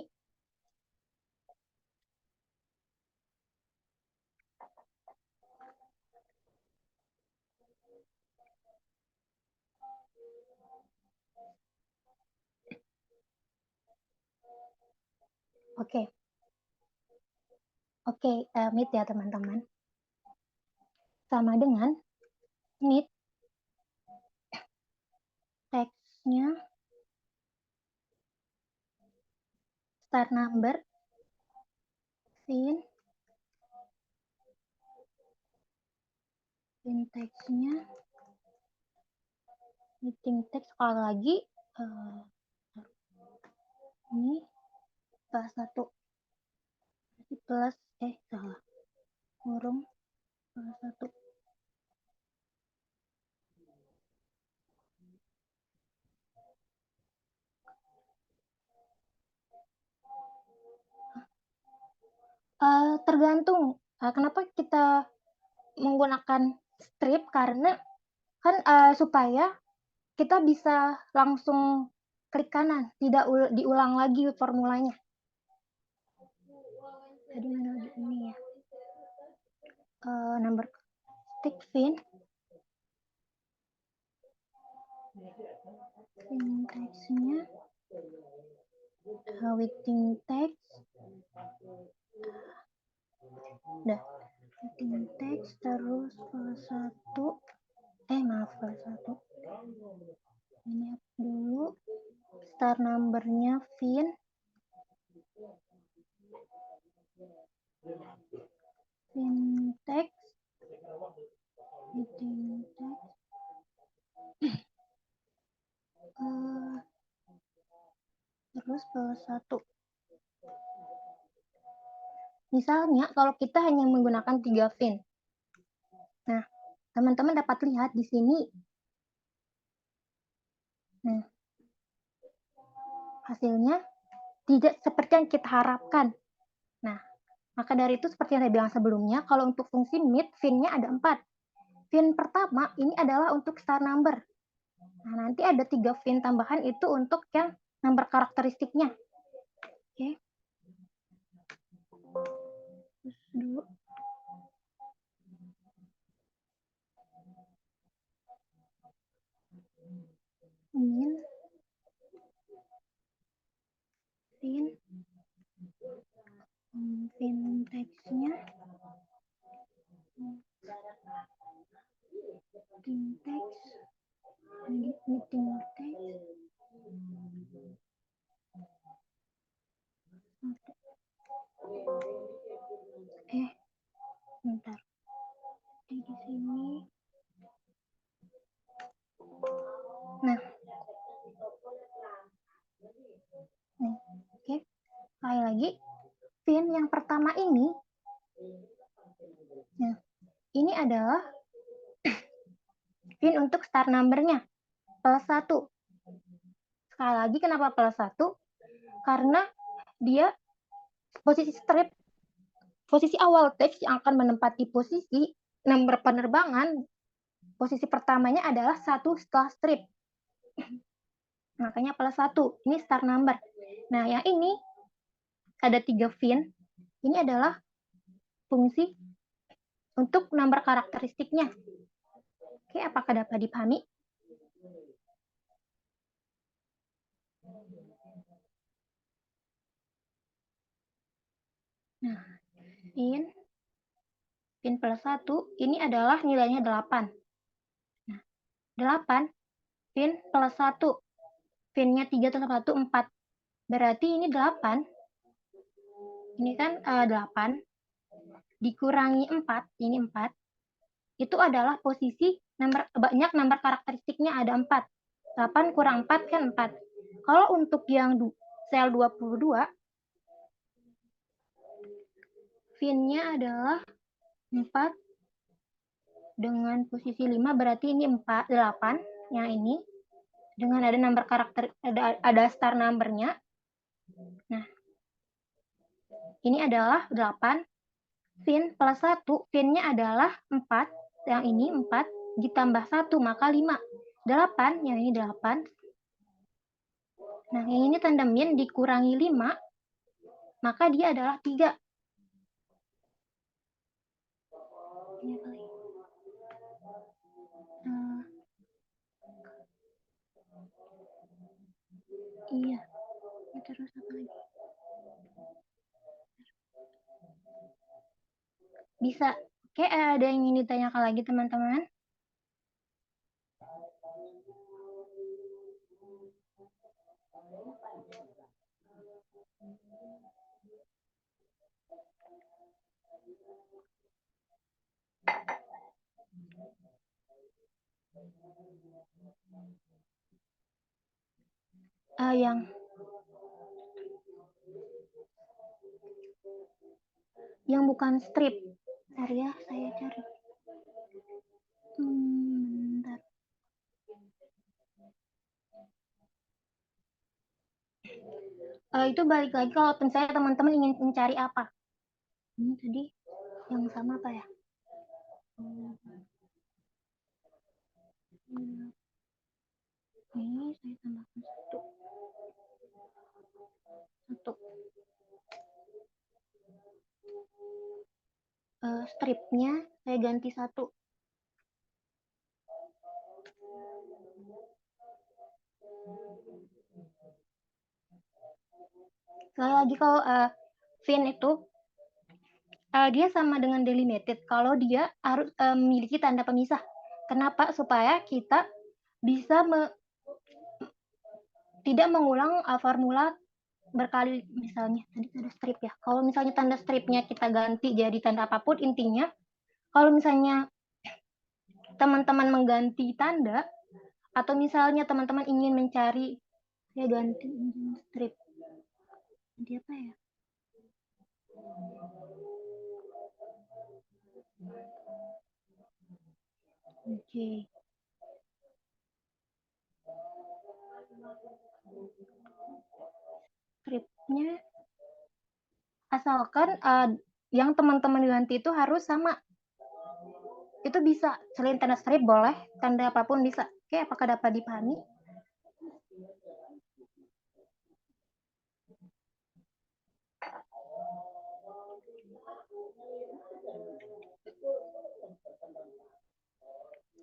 Oke. Oke, mid ya teman-teman. Sama dengan mid teksnya start number fin teksnya meeting text sekali lagi ini plus 1 plus salah kurung plus 1. Tergantung kenapa kita menggunakan strip, karena kan supaya kita bisa langsung klik kanan, tidak diulang lagi formulanya. Tadi mana lagi ini ya? Number stick fin text-nya waiting text udah waiting text terus plus 1 maaf plus 1 ini dulu start numbernya fin text waiting text terus plus 1. Misalnya kalau kita hanya menggunakan 3 fin. Nah, teman-teman dapat lihat di sini. Nah, hasilnya tidak seperti yang kita harapkan. Nah, maka dari itu seperti yang saya bilang sebelumnya, kalau untuk fungsi mid, fin-nya ada 4. Fin pertama ini adalah untuk star number. Nah, nanti ada 3 fin tambahan itu untuk yang number karakteristiknya. Oke. Terus dulu. Min fin text-nya meeting text bentar di sini. Nah, oke. Sekali lagi, fin yang pertama ini, nah, ini adalah fin untuk start number-nya plus 1. Sekali lagi, kenapa plus 1? Karena dia posisi strip, posisi awal teks yang akan menempati posisi nomor penerbangan, posisi pertamanya adalah 1 setelah strip. Makanya plus 1. Ini start number. Nah, yang ini ada 3 fin. Ini adalah fungsi untuk nomor karakteristiknya. Oke, apakah dapat dipahami? Nah, fin plus 1 ini adalah nilainya 8. Nah, 8 fin plus 1. Fin-nya 3 plus 1, 4. Berarti ini 8. Ini kan 8 dikurangi 4, ini 4. Itu adalah posisi banyak nomor karakteristiknya ada 4. 8 kurang 4 kan 4. Kalau untuk yang sel 22, fin-nya adalah 4 dengan posisi 5, berarti ini 8 yang ini dengan ada nomor karakter, ada star number-nya. Nah, ini adalah 8 fin plus 1, fin-nya adalah 4, yang ini 4 ditambah 1 maka 5. 8, yang ini 8. Nah, yang ini tanda min dikurangi 5, maka dia adalah 3. Ini apa lagi? Iya. Terus apa lagi? Bisa. Oke, ada yang ingin ditanyakan lagi teman-teman? Yang bukan strip. Bentar ya, saya cari. Bentar. Itu balik lagi kalau misalnya teman-teman ingin mencari apa. Ini tadi yang sama apa ya? Ini saya tambahkan satu. Stripnya saya ganti 1. Sekali lagi kalau fin itu dia sama dengan delimited kalau dia harus memiliki tanda pemisah. Kenapa? Supaya kita bisa tidak mengulang formula berkali. Misalnya tadi ada strip ya. Kalau misalnya tanda stripnya kita ganti jadi tanda apapun, intinya kalau misalnya teman-teman mengganti tanda atau misalnya teman-teman ingin mencari, saya ganti strip. Jadi apa ya? Oke. Stripnya asalkan yang teman-teman ganti itu harus sama. Itu bisa selain tanda strip boleh, tanda apapun bisa. Oke, apakah dapat dipahami?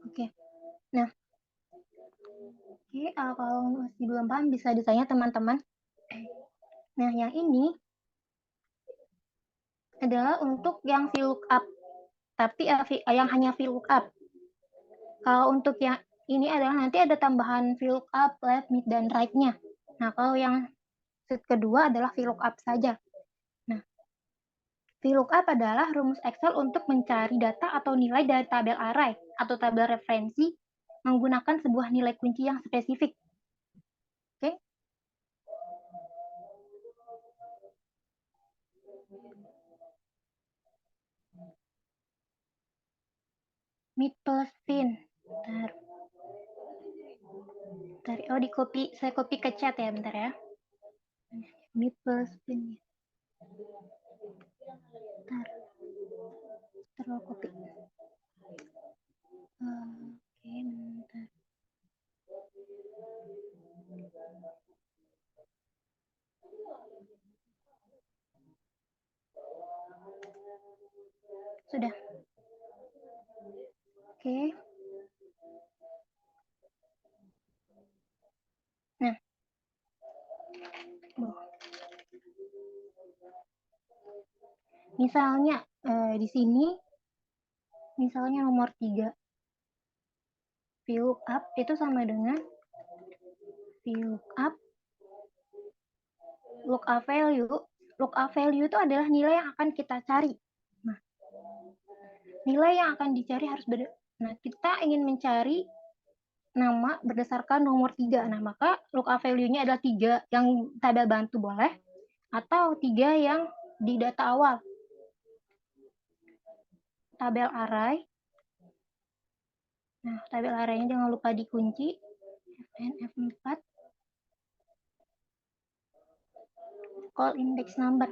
Oke. Nah, oke, kalau masih belum paham bisa ditanya teman-teman. Nah, yang ini adalah untuk yang VLOOKUP, tapi yang hanya VLOOKUP. Kalau untuk yang ini adalah nanti ada tambahan VLOOKUP, left, mid, dan right-nya. Nah, kalau yang set kedua adalah VLOOKUP saja. Nah, VLOOKUP adalah rumus Excel untuk mencari data atau nilai dari tabel array atau tabel referensi menggunakan sebuah nilai kunci yang spesifik. Oke? Mid plus fin. Bentar. Oh, saya copy ke chat ya, bentar ya. Mid plus fin. Bentar. Terlalu copy. Oke, bentar. Sudah. Oke. Nah. Misalnya di sini misalnya nomor 3 VLOOKUP itu sama dengan VLOOKUP lookup value. Lookup value itu adalah nilai yang akan kita cari. Nah, nilai yang akan dicari harus beda. Nah, kita ingin mencari nama berdasarkan nomor 3. Nah, maka lookup value-nya adalah 3 yang tabel bantu boleh, atau 3 yang di data awal. Tabel array. Nah, tabel array-nya jangan lupa dikunci. Fn F4. Call index number.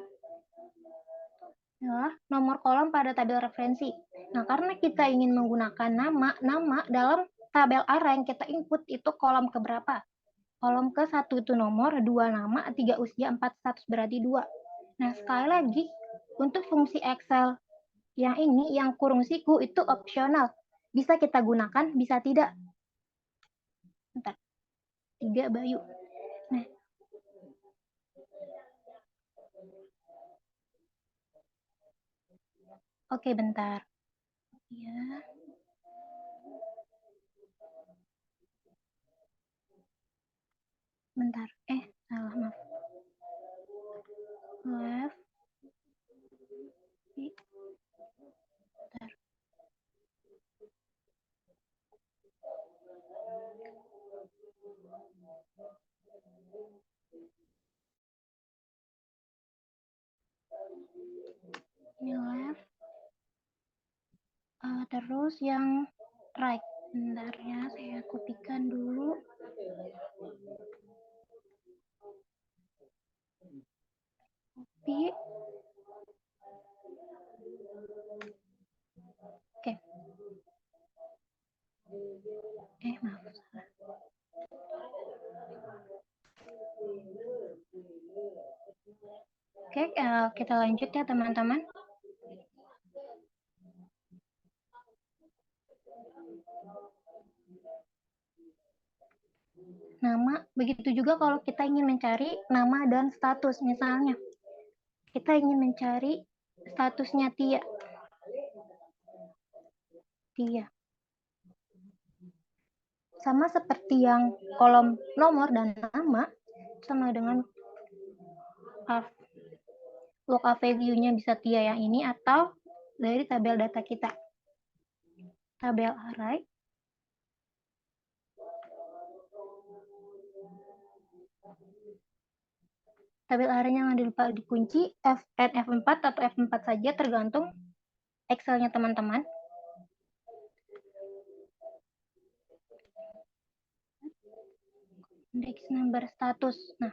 Ya, nomor kolom pada tabel referensi. Nah, karena kita ingin menggunakan nama dalam tabel array yang kita input itu kolom keberapa? Kolom ke-1 itu nomor, 2 nama, 3 usia, 4 status, berarti 2. Nah, sekali lagi, untuk fungsi Excel yang ini, yang kurung siku, itu opsional. Bisa kita gunakan, bisa tidak. Bentar. 3 Bayu. Nah. Oke, bentar. Ya. Bentar. Salah, maaf. Left. Bentar. Ini left. Terus yang right. Bentar ya, saya kopikan dulu. Copy. Oke. Maaf, salah. Oke, kita lanjut ya teman-teman. Nama, begitu juga kalau kita ingin mencari nama dan status. Misalnya, kita ingin mencari statusnya Tia. Sama seperti yang kolom nomor dan nama, sama dengan lookup value-nya bisa Tia yang ini atau dari tabel data kita. Tabel array. Tabel array-nya jangan lupa dikunci Fn F4 atau F4 saja tergantung Excel-nya teman-teman. Index number status. Nah,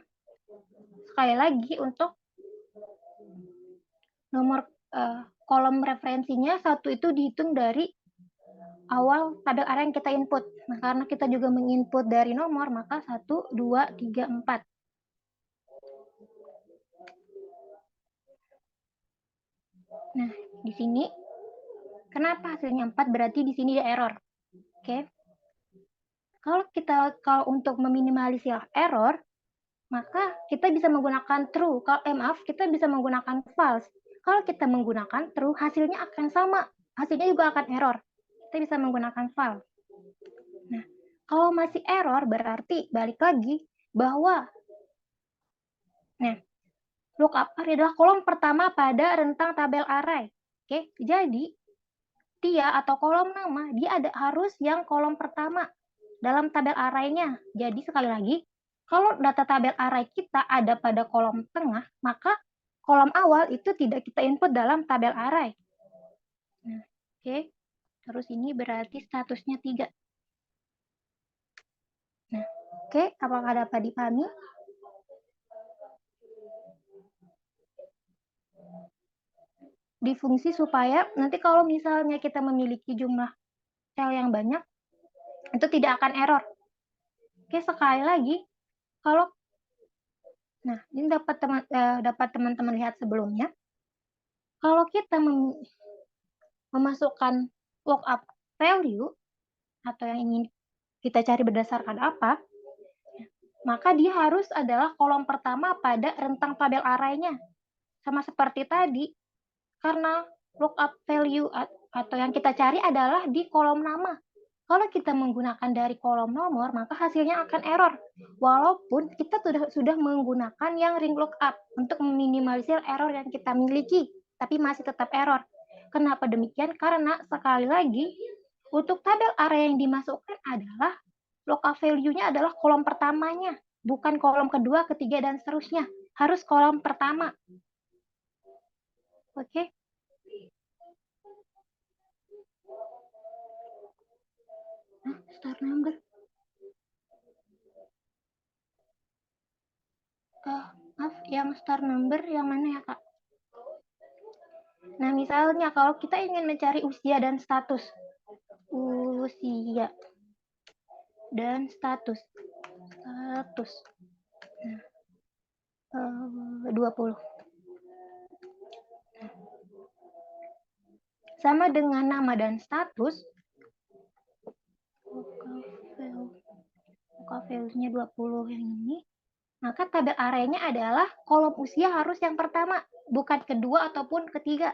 sekali lagi untuk nomor kolom referensinya 1 itu dihitung dari awal tabel array yang kita input. Nah, karena kita juga menginput dari nomor, maka 1, 2, 3, 4. Nah, di sini kenapa hasilnya 4? Berarti di sini ada error. Oke. Kalau untuk meminimalisir error, maka kita bisa menggunakan true. Kita bisa menggunakan false. Kalau kita menggunakan true, hasilnya akan sama. Hasilnya juga akan error. Kita bisa menggunakan false. Nah, kalau masih error, berarti balik lagi bahwa lookup array adalah kolom pertama pada rentang tabel array. Oke, jadi Tia atau kolom nama, dia harus yang kolom pertama dalam tabel array-nya. Jadi sekali lagi, kalau data tabel array kita ada pada kolom tengah, maka kolom awal itu tidak kita input dalam tabel array. Nah, oke. Terus ini berarti statusnya 3. Nah, oke. Apakah dapat dipahami? Di fungsi supaya nanti kalau misalnya kita memiliki jumlah sel yang banyak, itu tidak akan error. Oke, sekali lagi, ini dapat teman-teman lihat sebelumnya. Kalau kita memasukkan lookup value atau yang ingin kita cari berdasarkan apa, maka dia harus adalah kolom pertama pada rentang tabel array-nya. Sama seperti tadi, karena lookup value atau yang kita cari adalah di kolom nama. Kalau kita menggunakan dari kolom nomor, maka hasilnya akan error. Walaupun kita sudah menggunakan yang ring lookup untuk meminimalisir error yang kita miliki, tapi masih tetap error. Kenapa demikian? Karena sekali lagi, Untuk tabel array yang dimasukkan adalah local value-nya adalah kolom pertamanya, bukan kolom kedua, ketiga, dan seterusnya. Harus kolom pertama. Oke? Nah, star number. Maaf, yang star number yang mana ya, Kak? Nah, misalnya kalau kita ingin mencari usia dan status. Usia dan status. Nah, 20. Sama dengan nama dan status. Local value-nya 20 yang ini. Maka tabel array-nya adalah kolom usia harus yang pertama, bukan kedua ataupun ketiga.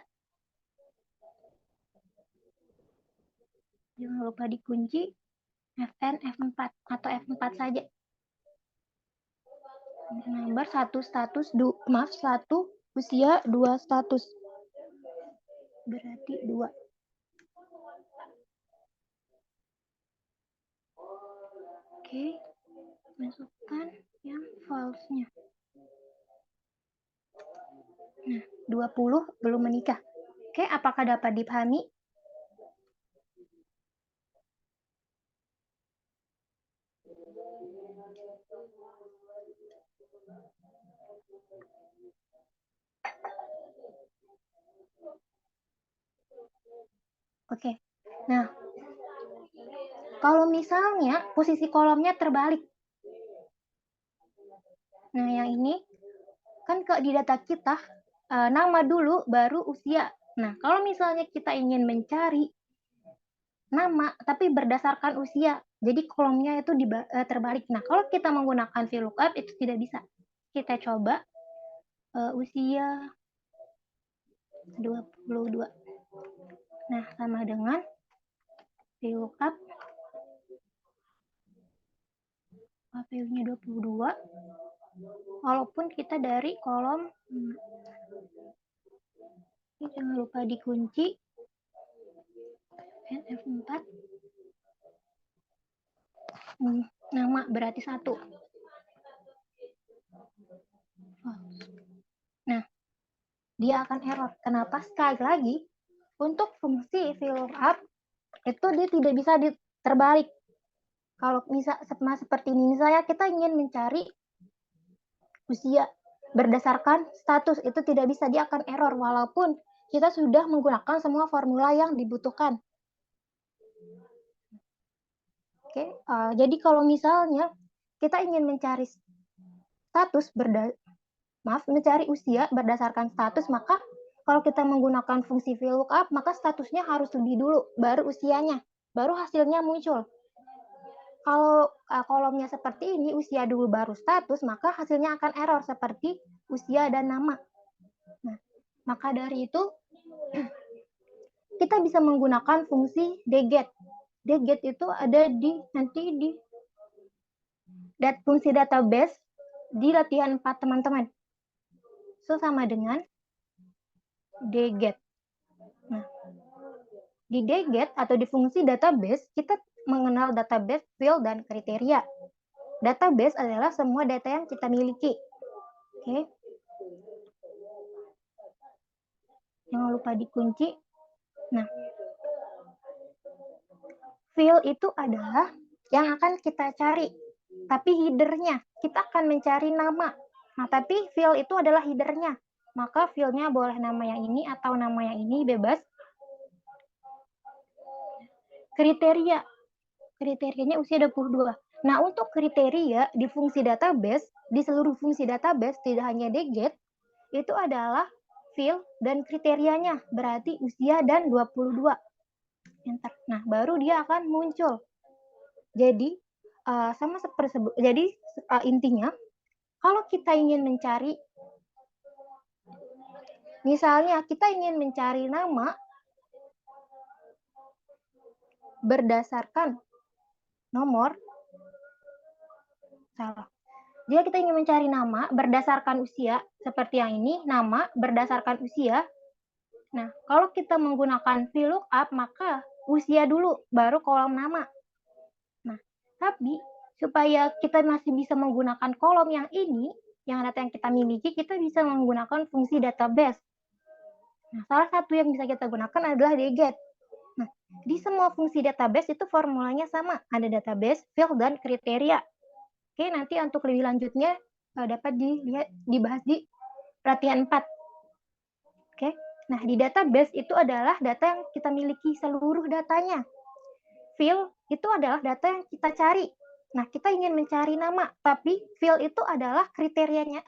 Jangan lupa dikunci Fn F4 atau F4 saja. Nomor 1 status, 1 usia, 2 status. Berarti 2. Oke, masukkan yang false-nya. Nah, 20 belum menikah. Oke, apakah dapat dipahami? Oke. Nah, kalau misalnya posisi kolomnya terbalik. Nah, yang ini kan di data kita nama dulu baru usia. Nah, kalau misalnya kita ingin mencari nama tapi berdasarkan usia, jadi kolomnya itu terbalik. Nah, kalau kita menggunakan VLOOKUP itu tidak bisa. Kita coba usia 22. Nah, sama dengan VLOOKUP value-nya 22 walaupun kita dari kolom ini jangan lupa dikunci F4 nama berarti 1. Nah, dia akan error. Kenapa? Sekali lagi, untuk fungsi VLOOKUP itu dia tidak bisa terbalik. Kalau sama seperti ini, misalnya kita ingin mencari usia berdasarkan status, itu tidak bisa, dia akan error walaupun kita sudah menggunakan semua formula yang dibutuhkan. Oke, jadi kalau misalnya kita ingin mencari status mencari usia berdasarkan status, maka kalau kita menggunakan fungsi VLOOKUP, maka statusnya harus lebih dulu, baru usianya, baru hasilnya muncul. Kalau kolomnya seperti ini, usia dulu baru status, maka hasilnya akan error seperti usia dan nama. Nah, maka dari itu, kita bisa menggunakan fungsi dget. Dget itu ada nanti di fungsi database di latihan 4, teman-teman. So, sama dengan dget. Nah, di dget atau di fungsi database, kita mengenal database, field, dan kriteria. Database adalah semua data yang kita miliki. Oke. Jangan lupa dikunci. Nah, field itu adalah yang akan kita cari. Tapi header-nya, kita akan mencari nama. Nah, tapi field itu adalah header-nya. Maka field-nya boleh nama yang ini atau nama yang ini, bebas. Kriteria. Kriterianya usia 22. Nah, untuk kriteria di fungsi database, di seluruh fungsi database, tidak hanya dget, itu adalah field dan kriterianya, berarti usia dan 22. Enter. Nah, baru dia akan muncul. Jadi, sama seperti intinya, kalau kita ingin mencari, misalnya kita ingin mencari nama berdasarkan nomor, salah. Jika kita ingin mencari nama berdasarkan usia, seperti yang ini, nama berdasarkan usia. Nah, kalau kita menggunakan VLOOKUP, maka usia dulu, baru kolom nama. Nah, tapi supaya kita masih bisa menggunakan kolom yang ini, yang data yang kita miliki, kita bisa menggunakan fungsi database. Nah, salah satu yang bisa kita gunakan adalah dget. Nah, di semua fungsi database itu formulanya sama, ada database, field, dan kriteria. Oke, nanti untuk lebih lanjutnya dapat dibahas di latihan 4. Oke, nah di database itu adalah data yang kita miliki seluruh datanya. Field itu adalah data yang kita cari. Nah, kita ingin mencari nama, tapi field itu adalah kriterianya,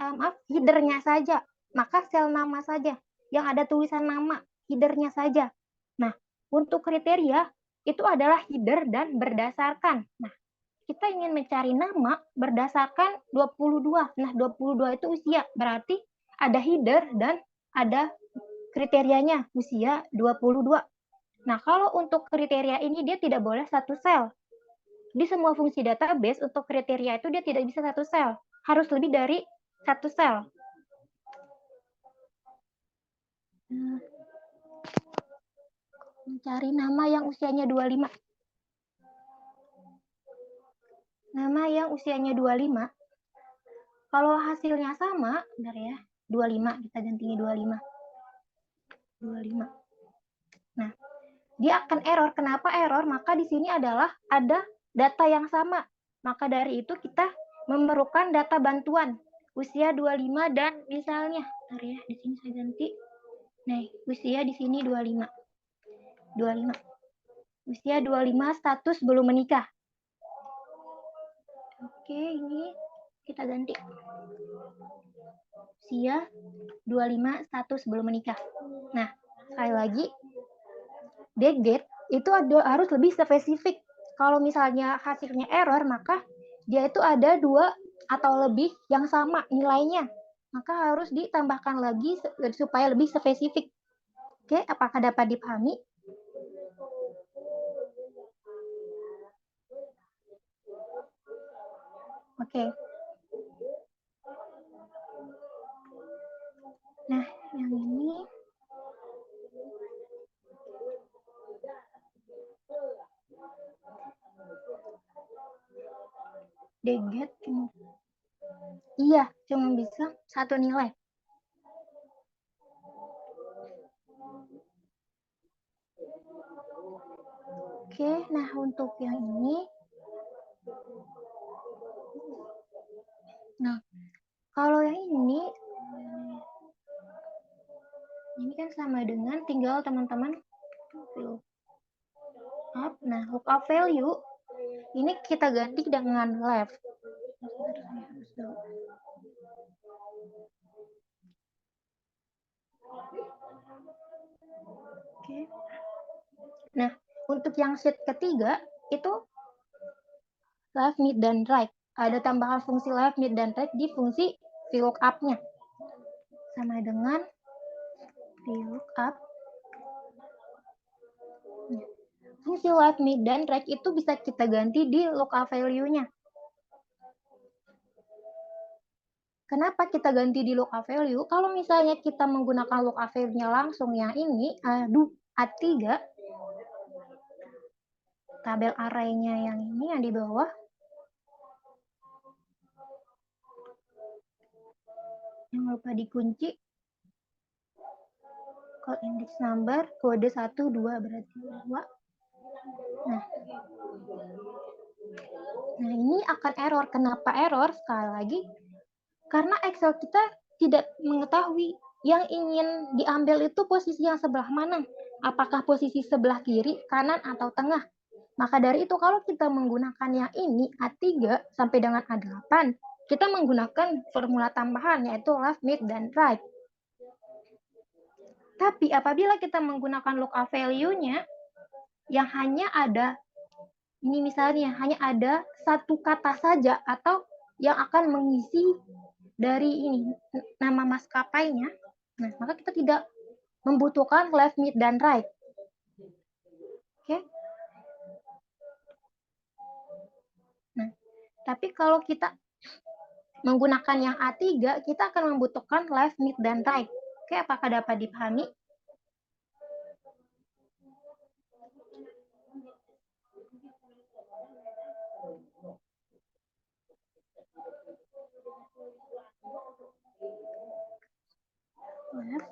header-nya saja. Maka sel nama saja yang ada tulisan nama, header-nya saja. Nah, untuk kriteria itu adalah header dan berdasarkan. Nah, kita ingin mencari nama berdasarkan 22. Nah, 22 itu usia, berarti ada header dan ada kriterianya usia 22. Nah, kalau untuk kriteria ini dia tidak boleh satu sel. Di semua fungsi database untuk kriteria itu dia tidak bisa satu sel. Harus lebih dari satu sel. Mencari nama yang usianya 25. Nama yang usianya 25. Kalau hasilnya sama, bentar ya, 25, kita gantinya 25. 25. Nah, dia akan error. Kenapa error? Maka di sini adalah ada data yang sama. Maka dari itu kita memerlukan data bantuan. Usia 25 dan misalnya, bentar ya, di sini saya ganti. Nah, usia di sini 25. 25. Usia 25, status belum menikah. Oke, ini kita ganti. Usia 25, status belum menikah. Nah, sekali lagi, dget itu harus lebih spesifik. Kalau misalnya hasilnya error, maka dia itu ada 2 atau lebih yang sama nilainya. Maka harus ditambahkan lagi supaya lebih spesifik. Oke, apakah dapat dipahami? Oke. Nah, yang ini dget iya, cuma bisa satu nilai. Oke, nah untuk yang ini, nah kalau yang ini kan sama dengan tinggal teman-teman fill up. Nah, lookup value ini kita ganti dengan left. Oke. Nah, untuk yang sheet ketiga itu left, mid, dan right. Ada tambahan fungsi left, mid, dan right di fungsi VLOOKUP-nya. Sama dengan VLOOKUP. Fungsi left, mid, dan right itu bisa kita ganti di lookup value-nya. Kenapa kita ganti di lookup value? Kalau misalnya kita menggunakan lookup value-nya langsung yang ini, A3, tabel array-nya yang ini yang di bawah, jangan lupa dikunci. Call index number, kode 1, 2, berarti 2. Nah, ini akan error. Kenapa error? Sekali lagi, karena Excel kita tidak mengetahui yang ingin diambil itu posisi yang sebelah mana. Apakah posisi sebelah kiri, kanan, atau tengah. Maka dari itu, kalau kita menggunakan yang ini, A3 sampai dengan A8, kita menggunakan formula tambahan, yaitu left, mid, dan right. Tapi apabila kita menggunakan lookup value-nya, yang hanya ada, ini misalnya, hanya ada satu kata saja, atau yang akan mengisi dari ini, nama maskapainya, nah, maka kita tidak membutuhkan left, mid, dan right. Oke. Nah, tapi kalau kita menggunakan yang A3, kita akan membutuhkan left, mid, dan right. Oke, apakah dapat dipahami? left.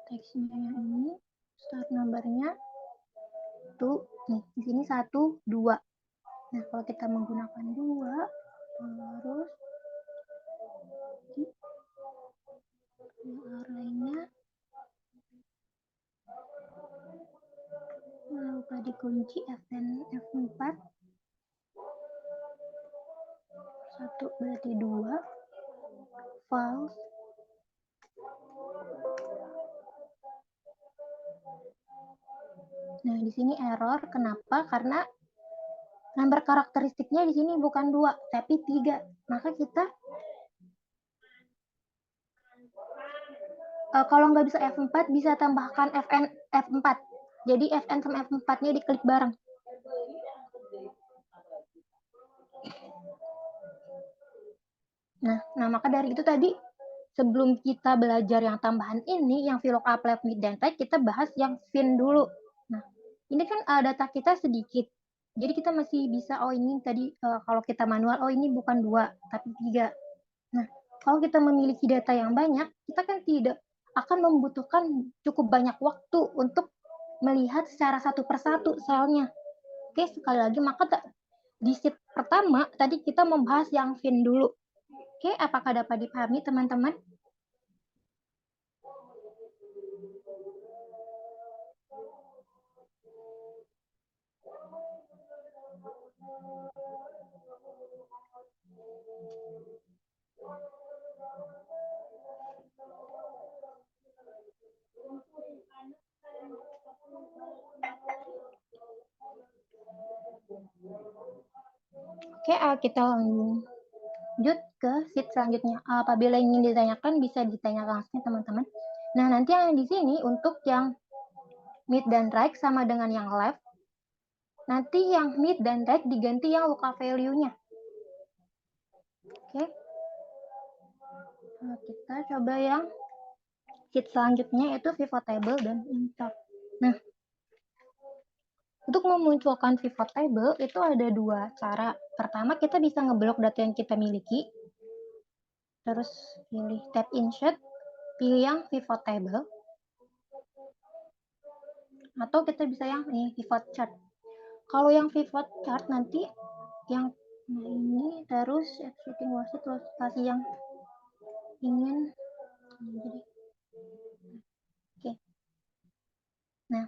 Teksnya yang ini, start numbernya tuh nih di sini 1, 2. Nah, kalau kita menggunakan 2, terus yang lainnya lupa dikunci F4. 1 berarti 2, false. Nah, di sini error. Kenapa? Karena nomor karakteristiknya di sini bukan 2, tapi 3. Maka kita kalau nggak bisa F4, bisa tambahkan F4. Jadi Fn sama F4-nya diklik bareng. Nah, maka dari itu tadi, sebelum kita belajar yang tambahan ini, yang VLOOKUP, left, mid, dan right, kita bahas yang fin dulu. Nah, ini kan data kita sedikit. Jadi kita masih bisa, oh ini tadi kalau kita manual, oh ini bukan 2, tapi 3. Nah, kalau kita memiliki data yang banyak, kita kan tidak akan membutuhkan cukup banyak waktu untuk melihat secara satu persatu selnya. Oke, sekali lagi, maka di sheet pertama, tadi kita membahas yang fin dulu. Oke, apakah dapat dipahami, teman-teman? Oke, kita lanjut ke sheet selanjutnya. Apabila ingin ditanyakan, bisa ditanyakan langsung, teman-teman. Nah, nanti yang di sini untuk yang mid dan right sama dengan yang left. Nanti yang mid dan right diganti yang lookup value-nya. Oke. Nah, kita coba yang sheet selanjutnya, yaitu pivot table dan insert. Nah, untuk memunculkan pivot table itu ada 2 cara. Pertama, kita bisa ngeblok data yang kita miliki. Terus pilih tab insert, pilih yang pivot table. Atau kita bisa yang pivot chart. Kalau yang pivot chart nanti yang ini terus exiting wasit kasih yang ingin. Oke. Nah,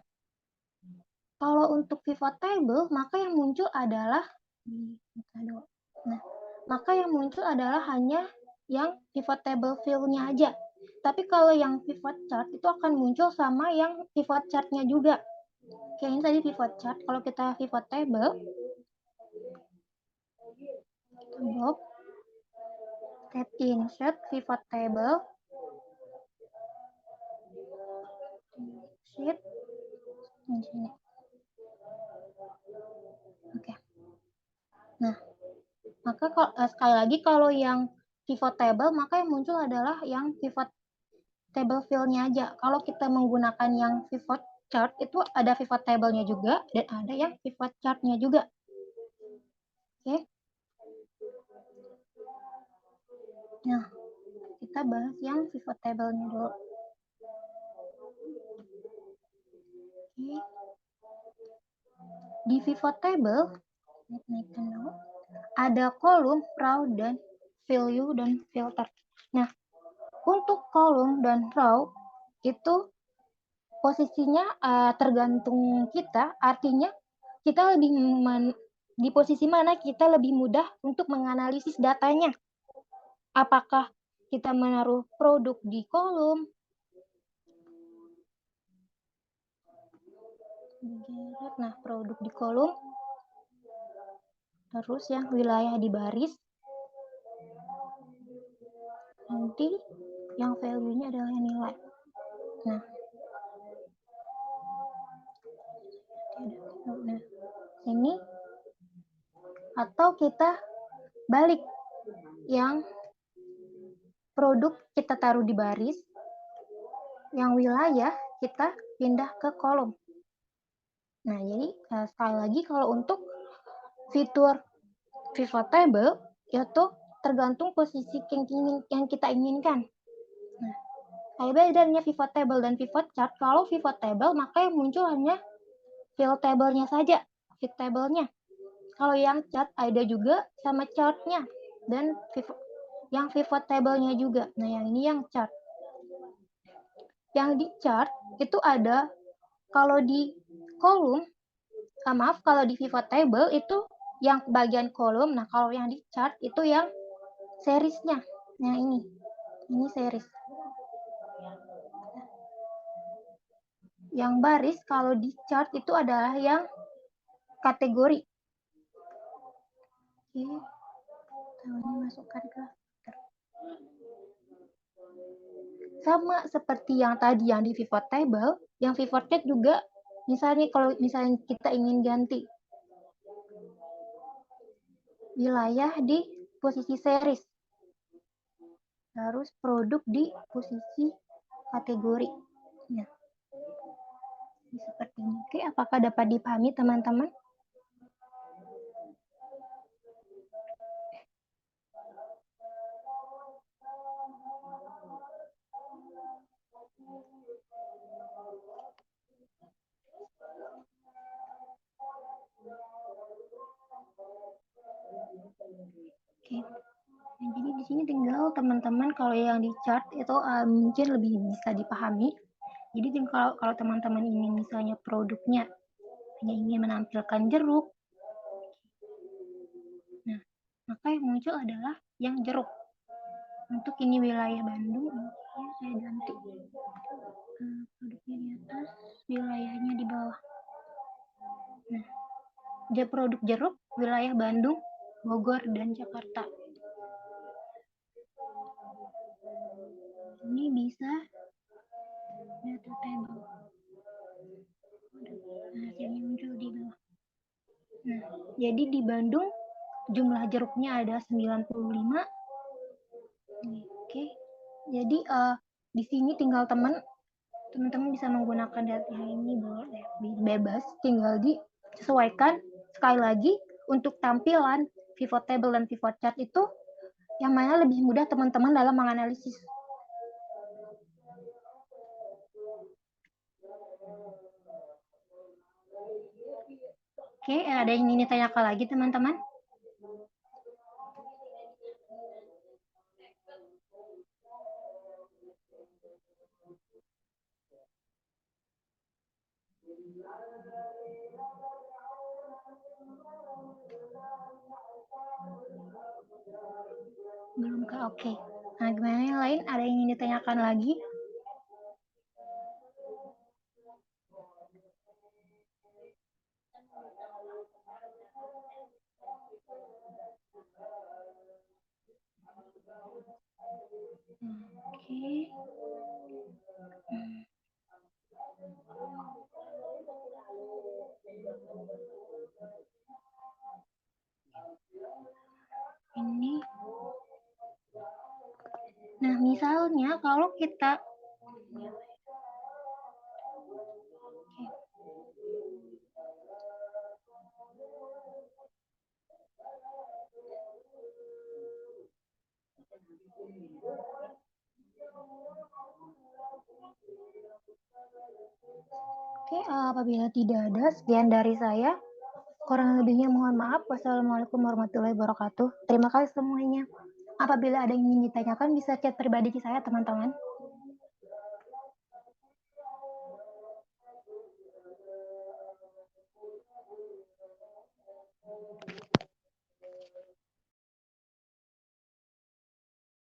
kalau untuk pivot table, maka yang muncul adalah hanya yang pivot table fill-nya aja. Tapi kalau yang pivot chart itu akan muncul sama yang pivot chart-nya juga. Oke, ini tadi pivot chart. Kalau kita pivot table, kita blok, tab insert, pivot table, sheet, di sini. Oke. Nah, maka sekali lagi kalau yang pivot table, maka yang muncul adalah yang pivot table fill-nya aja. Kalau kita menggunakan yang pivot chart, itu ada pivot table-nya juga, dan ada yang pivot chart-nya juga. Oke. Nah, kita bahas yang pivot table-nya dulu. Oke. Di pivot table, ada kolom, row, dan value, dan filter. Nah, untuk kolom dan row, itu posisinya tergantung kita, artinya kita lebih di posisi mana kita lebih mudah untuk menganalisis datanya. Apakah kita menaruh produk di kolom, nah produk di kolom, terus yang wilayah di baris, nanti yang value-nya adalah nilai. Nah, ini atau kita balik, yang produk kita taruh di baris, yang wilayah kita pindah ke kolom. Nah, jadi sekali lagi kalau untuk fitur pivot table itu tergantung posisi yang kita inginkan. Nah, kayak bedanya pivot table dan pivot chart. Kalau pivot table, maka yang muncul hanya fill table-nya saja, fit table-nya. Kalau yang chart ada juga sama chart-nya dan yang pivot table-nya juga. Nah, yang ini yang chart. Yang di chart itu ada, kalau di kolom, maaf, kalau di pivot table itu yang bagian kolom. Nah, kalau yang di chart itu yang seriesnya. Nah, ini series. Yang baris kalau di chart itu adalah yang kategori. Oke, ini masukkan ke sama seperti yang tadi yang di pivot table, yang pivot chart juga misalnya kalau misalnya kita ingin ganti wilayah di posisi series, harus produk di posisi kategori. Ya. Seperti ini. Oke, apakah dapat dipahami teman-teman? Oke. Nah, jadi di sini tinggal teman-teman kalau yang di chart itu mungkin lebih bisa dipahami. Jadi kalau teman-teman ingin misalnya produknya hanya ingin menampilkan jeruk, nah maka yang muncul adalah yang jeruk. Untuk ini wilayah Bandung, ini saya ganti produknya di atas, wilayahnya di bawah. Nah, produk jeruk wilayah Bandung, Bogor, dan Jakarta. Ini bisa data table. Hasilnya muncul di bawah. Nah, jadi di Bandung jumlah jeruknya ada 95. Oke. Jadi di sini tinggal teman-teman bisa menggunakan data ini boleh bebas, tinggal disesuaikan. Sekali lagi untuk tampilan pivot table dan pivot chart itu yang mana lebih mudah teman-teman dalam menganalisis. Oke, ada yang ingin ditanyakan lagi teman-teman? Belum kah? Oke. Nah, gimana yang lain? Ada yang ingin ditanyakan lagi? Oke. Ini. Nah, misalnya kalau kita Oke, apabila tidak ada, sekian dari saya. Kurang lebihnya mohon maaf. Wassalamualaikum warahmatullahi wabarakatuh. Terima kasih semuanya. Apabila ada yang ingin ditanyakan, bisa chat pribadi ke saya, teman-teman.